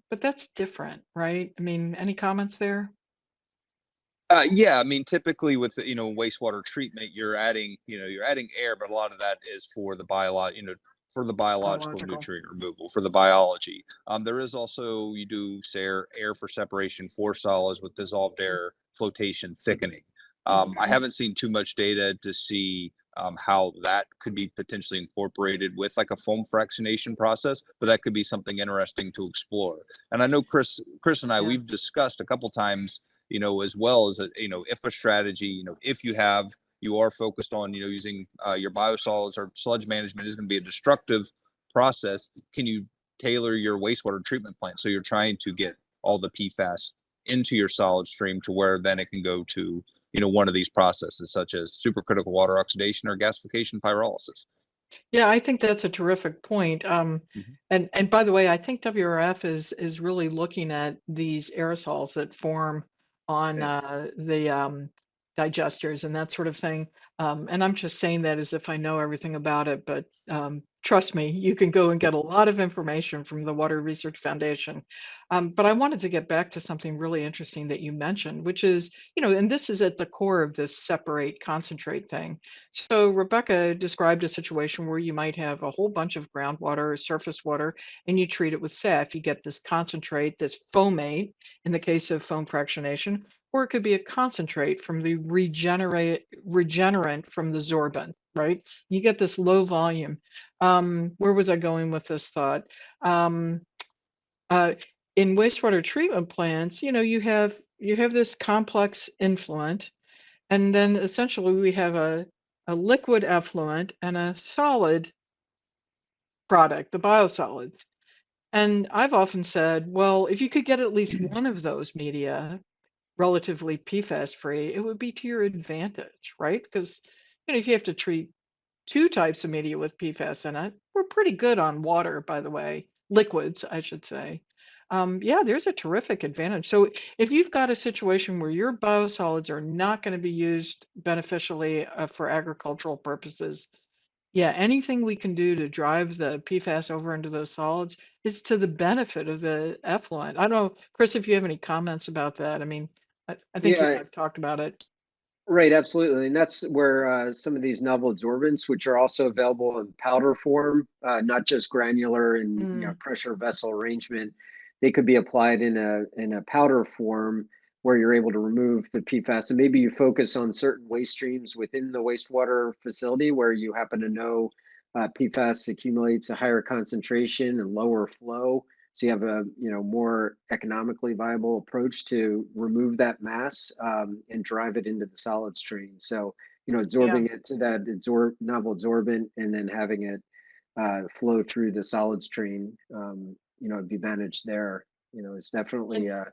but that's different, right? I mean, any comments there? Yeah, I mean, typically with wastewater treatment, you're adding air, but a lot of that is for the for the biological Biological. nutrient removal, for the biology. There is also you do say air for separation for solids with dissolved air flotation thickening. I Mhm. haven't seen too much data to see how that could be potentially incorporated with like a foam fractionation process, but that could be something interesting to explore. And I know Chris and I, Yeah. we've discussed a couple times, as well as if a strategy, if you are focused on, using your biosolids or sludge management is going to be a destructive process. Can you tailor your wastewater treatment plant so you're trying to get all the PFAS into your solid stream to where then it can go to, one of these processes such as supercritical water oxidation or gasification pyrolysis. Yeah, I think that's a terrific point. Mhm. And by the way, I think WRF is really looking at these aerosols that form on Yeah. the digesters and that sort of thing. And I'm just saying that as if I know everything about it, but trust me, you can go and get a lot of information from the Water Research Foundation. But I wanted to get back to something really interesting that you mentioned, which is, and this is at the core of this separate concentrate thing. So Rebecca described a situation where you might have a whole bunch of groundwater or surface water and you treat it with SAF. You get this concentrate, this foamate in the case of foam fractionation, or it could be a concentrate from the regenerant from the sorbent, right? You get this low volume. Where was I going with this thought? Um, uh, in wastewater treatment plants, you have this complex influent, and then essentially we have a liquid effluent and a solid product, the biosolids. And I've often said, well, if you could get at least one of those media relatively PFAS free, it would be to your advantage, right? Because if you have to treat two types of media with PFAS in it, we're pretty good on water, by the way, liquids, I should say. Yeah, there's a terrific advantage. So if you've got a situation where your biosolids are not going to be used beneficially for agricultural purposes, yeah, anything we can do to drive the PFAS over into those solids is to the benefit of the effluent. I don't know, Chris, if you have any comments about that. I mean, I think you and Yeah, I've talked about it. right, absolutely. And that's where some of these novel absorbents, which are also available in powder form, not just granular and Mm, pressure vessel arrangement, they could be applied in a powder form where you're able to remove the PFAS. And maybe you focus on certain waste streams within the wastewater facility where you happen to know PFAS accumulates a higher concentration and lower flow. So you have a more economically viable approach to remove that mass and drive it into the solid stream. So yeah. absorbing it to that novel absorbent and then having it flow through the solid stream, be managed there. It's definitely an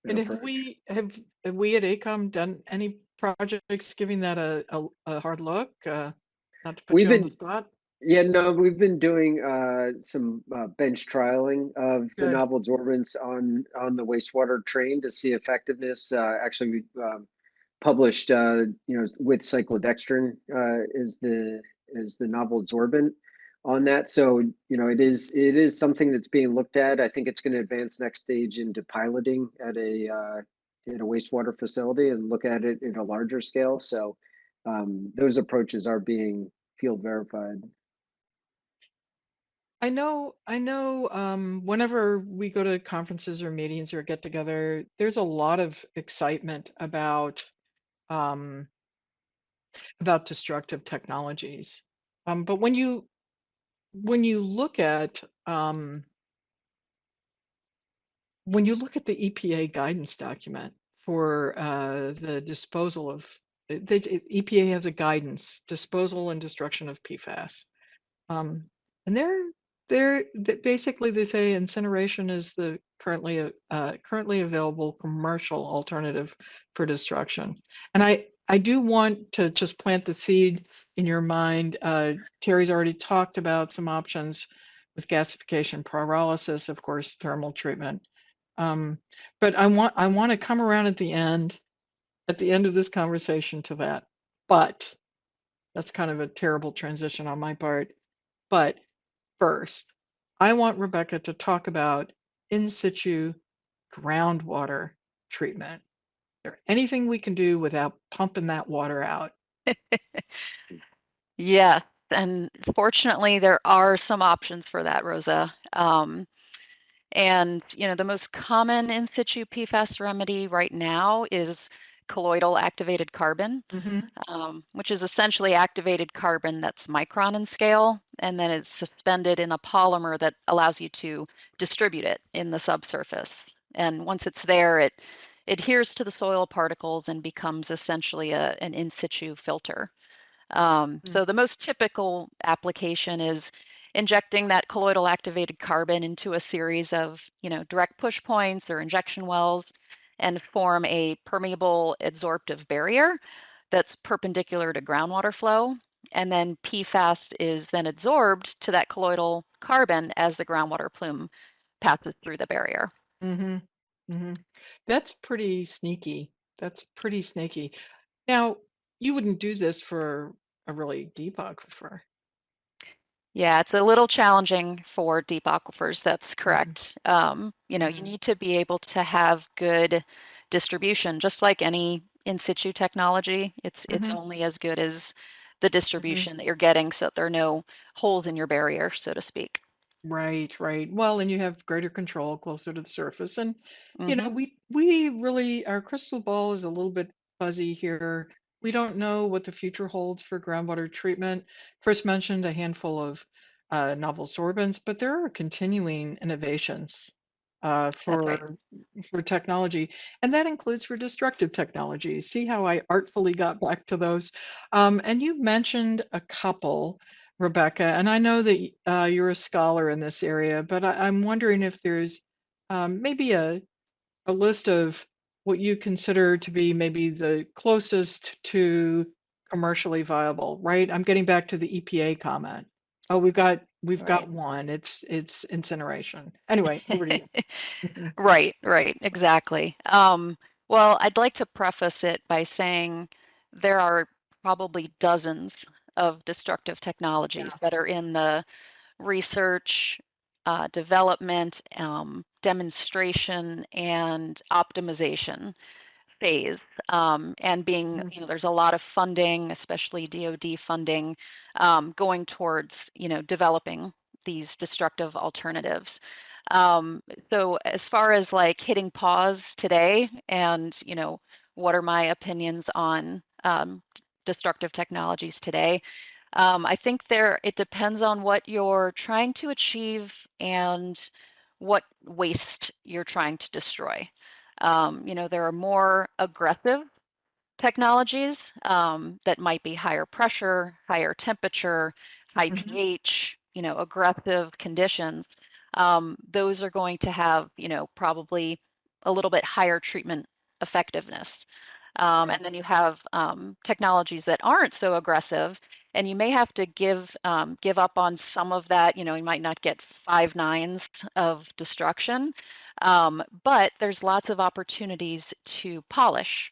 And approach. have we at AECOM done any projects giving that a hard look? Not to put We've you on the been spot. Yeah, no, we've been doing some bench trialing of the Good. novel absorbents on the wastewater train to see effectiveness. Actually, we published, with cyclodextrin is the novel absorbent on that. So it is something that's being looked at. I think it's going to advance next stage into piloting at a wastewater facility and look at it at a larger scale. So those approaches are being field verified. I know, whenever we go to conferences or meetings or get together, there's a lot of excitement um, about destructive technologies. But when you look at when you look at the EPA guidance document for the disposal of EPA has a guidance disposal and destruction of PFAS. Um, and basically they say incineration is the currently available commercial alternative for destruction. And I do want to just plant the seed in your mind. Terry's already talked about some options with gasification, pyrolysis, of course, thermal treatment. But I want to come around at the end of this conversation to that. But that's kind of a terrible transition on my part. But first, I want Rebecca to talk about in situ groundwater treatment. Is there anything we can do without pumping that water out? Yes, and fortunately, there are some options for that, Rosa. And the most common in situ PFAS remedy right now is colloidal activated carbon, which is essentially activated carbon that's micron in scale, and then it's suspended in a polymer that allows you to distribute it in the subsurface. And once it's there, it adheres to the soil particles and becomes essentially an in situ filter. So the most typical application is injecting that colloidal activated carbon into a series of, direct push points or injection wells and form a permeable adsorptive barrier that's perpendicular to groundwater flow. And then PFAS is then adsorbed to that colloidal carbon as the groundwater plume passes through the barrier. That's pretty sneaky. Now, you wouldn't do this for a really deep aquifer. Yeah, it's a little challenging for deep aquifers. That's correct. You need to be able to have good distribution, just like any in situ technology. It's only as good as the distribution that you're getting, so that there are no holes in your barrier, so to speak. Right. Well, and you have greater control closer to the surface. And, we really, our crystal ball is a little bit fuzzy here. We don't know what the future holds for groundwater treatment. Chris mentioned a handful of novel sorbents, but there are continuing innovations That's right. for technology, and that includes for destructive technology. See how I artfully got back to those? And you mentioned a couple, Rebecca, and I know that you're a scholar in this area, but I'm wondering if there's maybe a list of what you consider to be maybe the closest to commercially viable, right? I'm getting back to the EPA comment. Oh, we've got Right. one. It's incineration. Anyway, over to you. Right, exactly. Well, I'd like to preface it by saying there are probably dozens of destructive technologies that are in the research, development, demonstration, and optimization phase. And being, there's a lot of funding, especially DoD funding, going towards, developing these destructive alternatives. So as far as like hitting pause today and, what are my opinions on destructive technologies today? I think it depends on what you're trying to achieve and what waste you're trying to destroy. There are more aggressive technologies that might be higher pressure, higher temperature, high pH, aggressive conditions. Those are going to have, probably a little bit higher treatment effectiveness. And then you have technologies that aren't so aggressive, and you may have to give up on some of that. You might not get 5 nines of destruction, but there's lots of opportunities to polish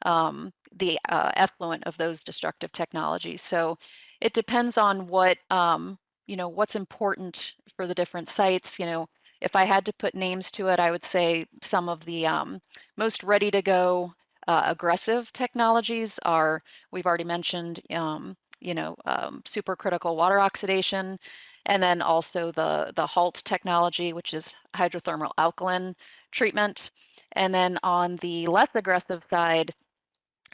the effluent of those destructive technologies. So it depends on what what's important for the different sites. If I had to put names to it, I would say some of the most ready to go aggressive technologies are, we've already mentioned, supercritical water oxidation, and then also the HALT technology, which is hydrothermal alkaline treatment. And then on the less aggressive side,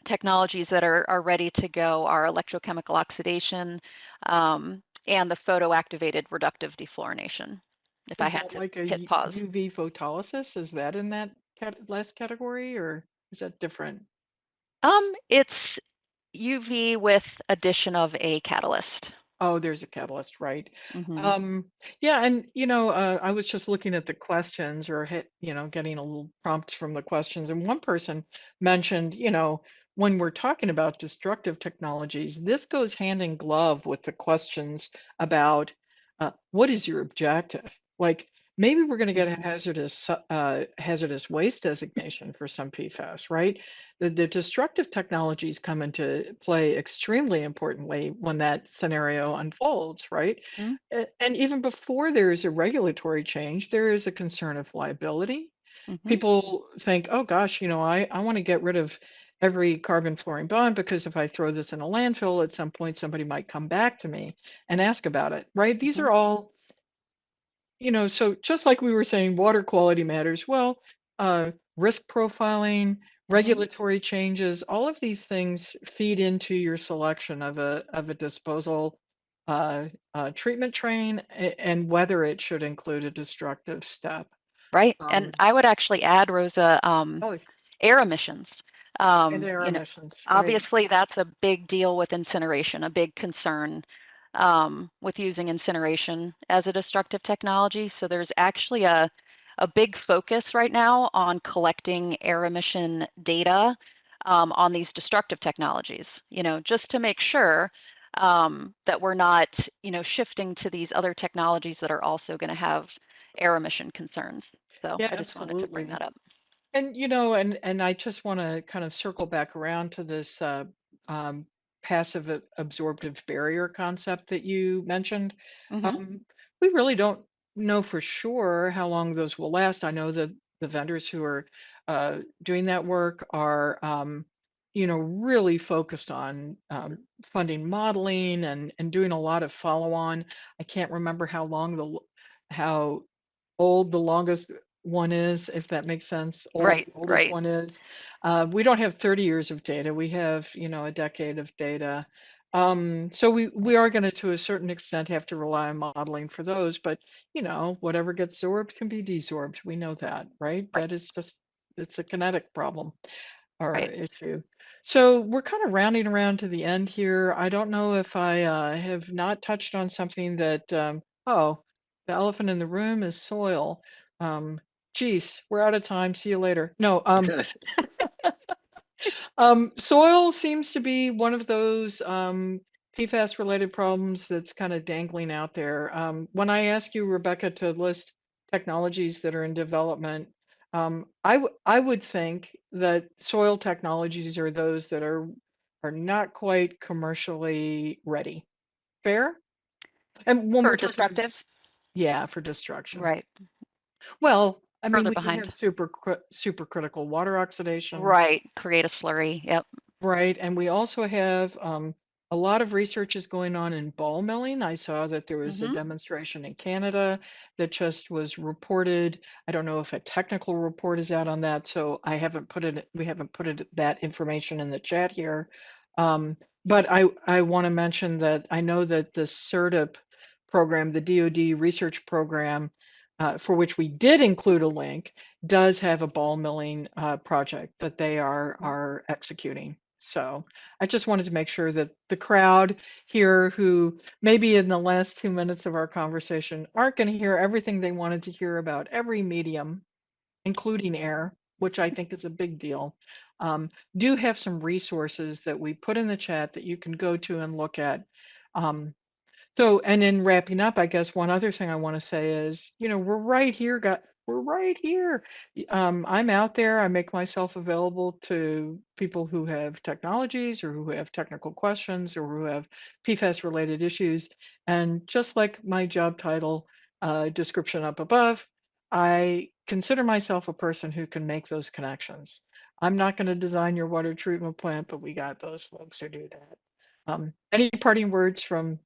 technologies that are ready to go are electrochemical oxidation and the photoactivated reductive defluorination. If I Is had that to like a hit pause. UV photolysis? Is that in that last category, or is that different? It's UV with addition of a catalyst. Oh, there's a catalyst, right? Mhm. Yeah, and I was just looking at the questions or getting a little prompt from the questions, and one person mentioned, when we're talking about destructive technologies, this goes hand in glove with the questions about what is your objective? Like maybe we're going to get a hazardous waste designation for some PFAS, right? The destructive technologies come into play extremely importantly when that scenario unfolds, right? Mhm. And even before there is a regulatory change, there is a concern of liability. Mhm. People think, oh gosh, I want to get rid of every carbon fluorine bond because if I throw this in a landfill, at some point somebody might come back to me and ask about it, right? These Mhm. are all, so just like we were saying, water quality matters. Well, risk profiling, Mhm. regulatory changes, all of these things feed into your selection of a disposal treatment train and whether it should include a destructive step. Right. And Um, I would actually add, Rosa, oh, air emissions. and air You know, emissions, right? obviously that's a big deal with incineration, a big concern with using incineration as a destructive technology. So there's actually a big focus right now on collecting air emission data on these destructive technologies, just to make sure that we're not, shifting to these other technologies that are also going to have air emission concerns. So Yeah, I just wanted to bring absolutely. that up. And and I just want to kind of circle back around to this um, passive absorptive barrier concept that you mentioned. Hmm. Um, we really don't know for sure how long those will last. I know that the vendors who are doing that work are, really focused on funding modeling and doing a lot of follow-on. I can't remember how old the longest one is, if that makes sense, Right, the oldest right, one is. We don't have 30 years of data. We have, a decade of data. So we are going to a certain extent, have to rely on modeling for those, but, whatever gets sorbed can be desorbed. We know that, right? right, That is just, it's a kinetic problem or right. issue. So we're kind of rounding around to the end here. I don't know if I have not touched on something that, oh, the elephant in the room is soil. Um, Geez, we're out of time. See you later. No, soil seems to be one of those PFAS related problems that's kind of dangling out there. When I ask you, Rebecca, to list technologies that are in development, I would think that soil technologies are those that are not quite commercially ready. Fair? And when we're For talking, destructive, yeah, for destruction. right, Well, I mean, further we do behind. have supercritical water oxidation. Right, create a slurry. Yep. Right, and we also have a lot of research is going on in ball milling. I saw that there was a Hmm. demonstration in Canada that just was reported. I don't know if a technical report is out on that, so we haven't put that information in the chat here. But I want to mention that I know that the CERTIP program, the DoD research program, for which we did include a link, does have a ball milling project that they are executing. So I just wanted to make sure that the crowd here, who maybe in the last 2 minutes of our conversation aren't going to hear everything they wanted to hear about every medium, including air, which I think is a big deal, do have some resources that we put in the chat that you can go to and look at. So, and in wrapping up, I guess one other thing I want to say is, we're right here, we're right here. I'm out there. I make myself available to people who have technologies or who have technical questions or who have PFAS related issues. And just like my job title description up above, I consider myself a person who can make those connections. I'm not going to design your water treatment plant, but we got those folks who do that. Any parting words from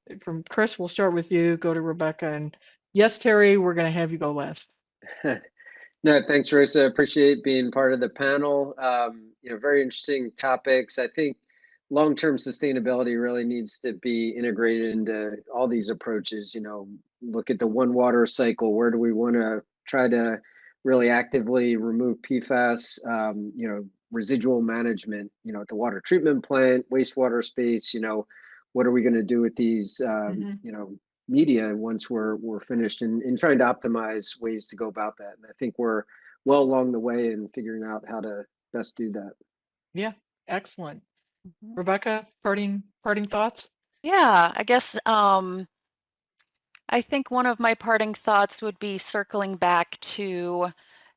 Chris? We'll start with you, go to Rebecca, and yes, Terry, we're going to have you go last. No, thanks, Rosa. Appreciate being part of the panel. Very interesting topics. I think long-term sustainability really needs to be integrated into all these approaches. Look at the one water cycle. Where do we want to try to really actively remove PFAS? Residual management. At the water treatment plant, wastewater space. What are we going to do with these? Mhm. Media once we're finished and trying to optimize ways to go about that. And I think we're well along the way in figuring out how to best do that. Yeah, Excellent. Mhm. Rebecca, parting thoughts? Yeah, I guess I think one of my parting thoughts would be circling back to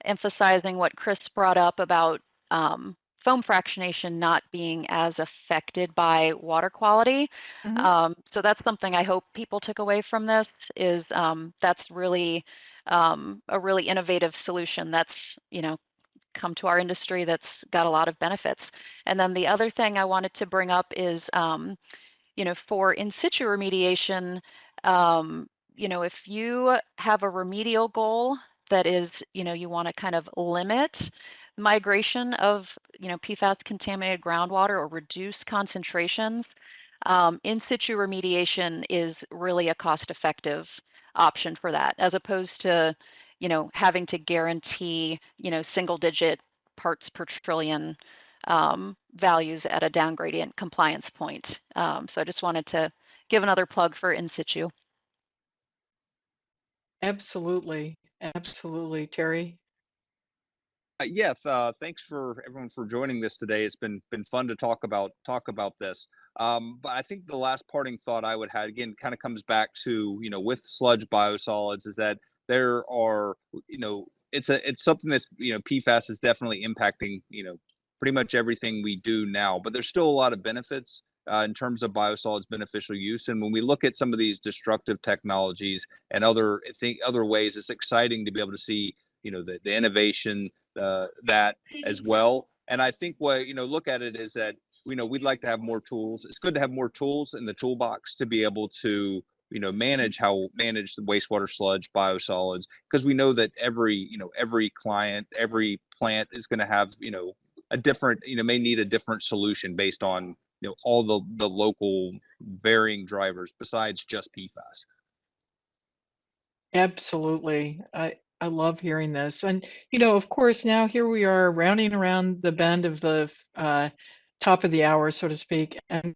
emphasizing what Chris brought up about foam fractionation not being as affected by water quality. Mhm. So that's something I hope people took away from this is that's really a really innovative solution that's, you know, come to our industry that's got a lot of benefits. And then the other thing I wanted to bring up is you know, for in situ remediation, you know, if you have a remedial goal that is, you know, you want to kind of limit migration of, you know, PFAS contaminated groundwater or reduce concentrations, in situ remediation is really a cost-effective option for that, as opposed to, you know, having to guarantee, you know, single-digit parts per trillion values at a down gradient compliance point. So I just wanted to give another plug for in situ. Absolutely. Absolutely. Terry? Yes, thanks for everyone for joining this today. It's been fun to talk about this. But I think the last parting thought I would have again kind of comes back to with sludge biosolids is that there are it's something that's PFAS is definitely impacting pretty much everything we do now. But there's still a lot of benefits in terms of biosolids beneficial use. And when we look at some of these destructive technologies and other ways, it's exciting to be able to see the innovation that as well. And I think what look at it is that we'd like to have more tools. It's good to have more tools in the toolbox to be able to manage the wastewater sludge biosolids, because we know that every client, every plant is going to have a different may need a different solution based on all the local varying drivers besides just PFAS. Absolutely. I love hearing this. And, of course, now here we are rounding around the bend of the top of the hour, so to speak, and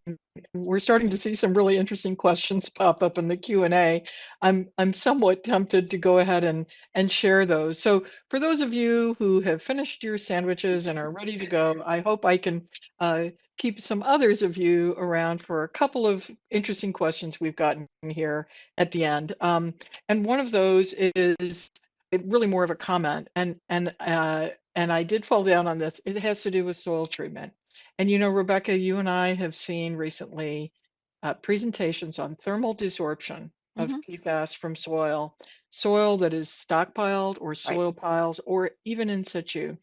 we're starting to see some really interesting questions pop up in the Q&A. I'm somewhat tempted to go ahead and share those. So for those of you who have finished your sandwiches and are ready to go, I hope I can uh, keep some others of you around for a couple of interesting questions we've gotten here at the end. And one of those is really more of a comment, and I did fall down on this. It has to do with soil treatment. And Rebecca, you and I have seen recently presentations on thermal desorption of Hmm. PFAS from soil that is stockpiled or Right. soil piles or even in situ.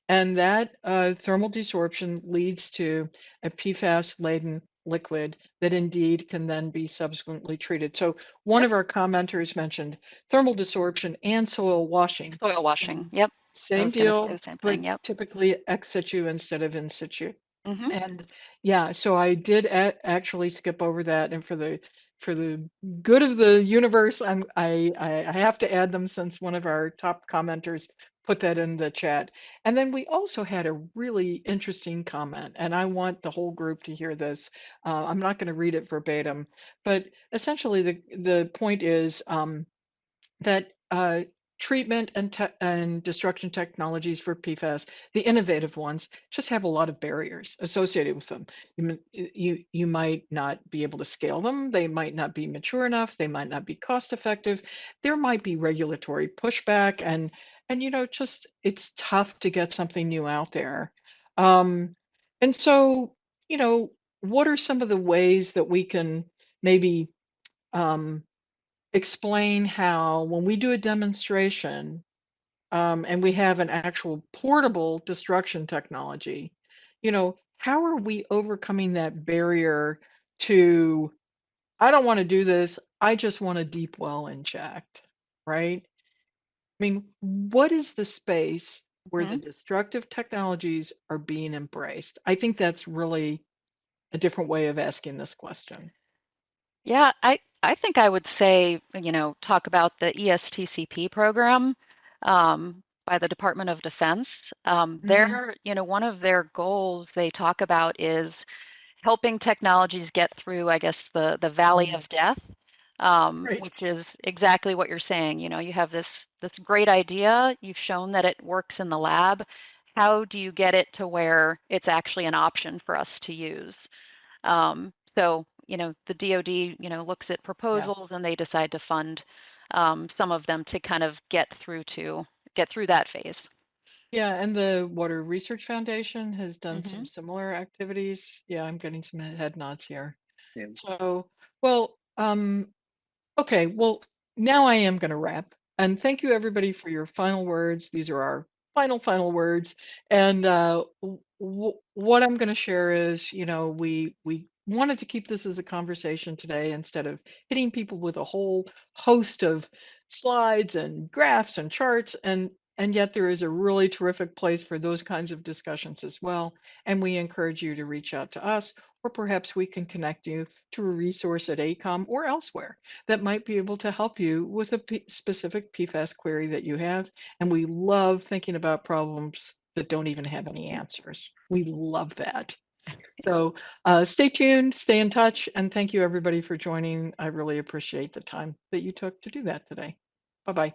And that thermal desorption leads to a PFAS-laden liquid that indeed can then be subsequently treated. So one Yep. of our commenters mentioned thermal desorption and soil washing. Soil washing. And Yep. I same was going to say deal, the same but thing. Yep. typically ex situ instead of in situ. Hmm. And yeah, so I did actually skip over that, and for the good of the universe, I have to add them since one of our top commenters put that in the chat. And then we also had a really interesting comment, and I want the whole group to hear this. I'm not going to read it verbatim, but essentially the point is that treatment and destruction technologies for PFAS, the innovative ones, just have a lot of barriers associated with them. You might not be able to scale them. They might not be mature enough. They might not be cost effective. There might be regulatory pushback, and just it's tough to get something new out there. Um, and so, what are some of the ways that we can maybe um, explain how when we do a demonstration and we have an actual portable destruction technology, how are we overcoming that barrier to, I don't want to do this, I just want a deep well inject, right? I mean, what is the space where the Hmm. destructive technologies are being embraced? I think that's really a different way of asking this question. Yeah, I think I would say, you know, talk about the ESTCP program by the Department of Defense. Hmm. You know, one of their goals they talk about is helping technologies get through, I guess, the valley of death, Right. which is exactly what you're saying. You know, you have this great idea, you've shown that it works in the lab. how do you get it to where it's actually an option for us to use? So, the DoD, looks at proposals and they decide to fund some of them to kind of get through that phase. Yeah, and the Water Research Foundation has done Hmm. some similar activities. Yeah, I'm getting some head nods here. Yeah. So, well, okay, well, now I am going to wrap. And thank you, everybody, for your final words. These are our final words. And what I'm going to share is, we wanted to keep this as a conversation today instead of hitting people with a whole host of slides and graphs and charts. And yet there is a really terrific place for those kinds of discussions as well. And we encourage you to reach out to us, or perhaps we can connect you to a resource at AECOM or elsewhere that might be able to help you with a specific PFAS query that you have. And we love thinking about problems that don't even have any answers. We love that. So stay tuned, stay in touch, and thank you everybody for joining. I really appreciate the time that you took to do that today. Bye-bye.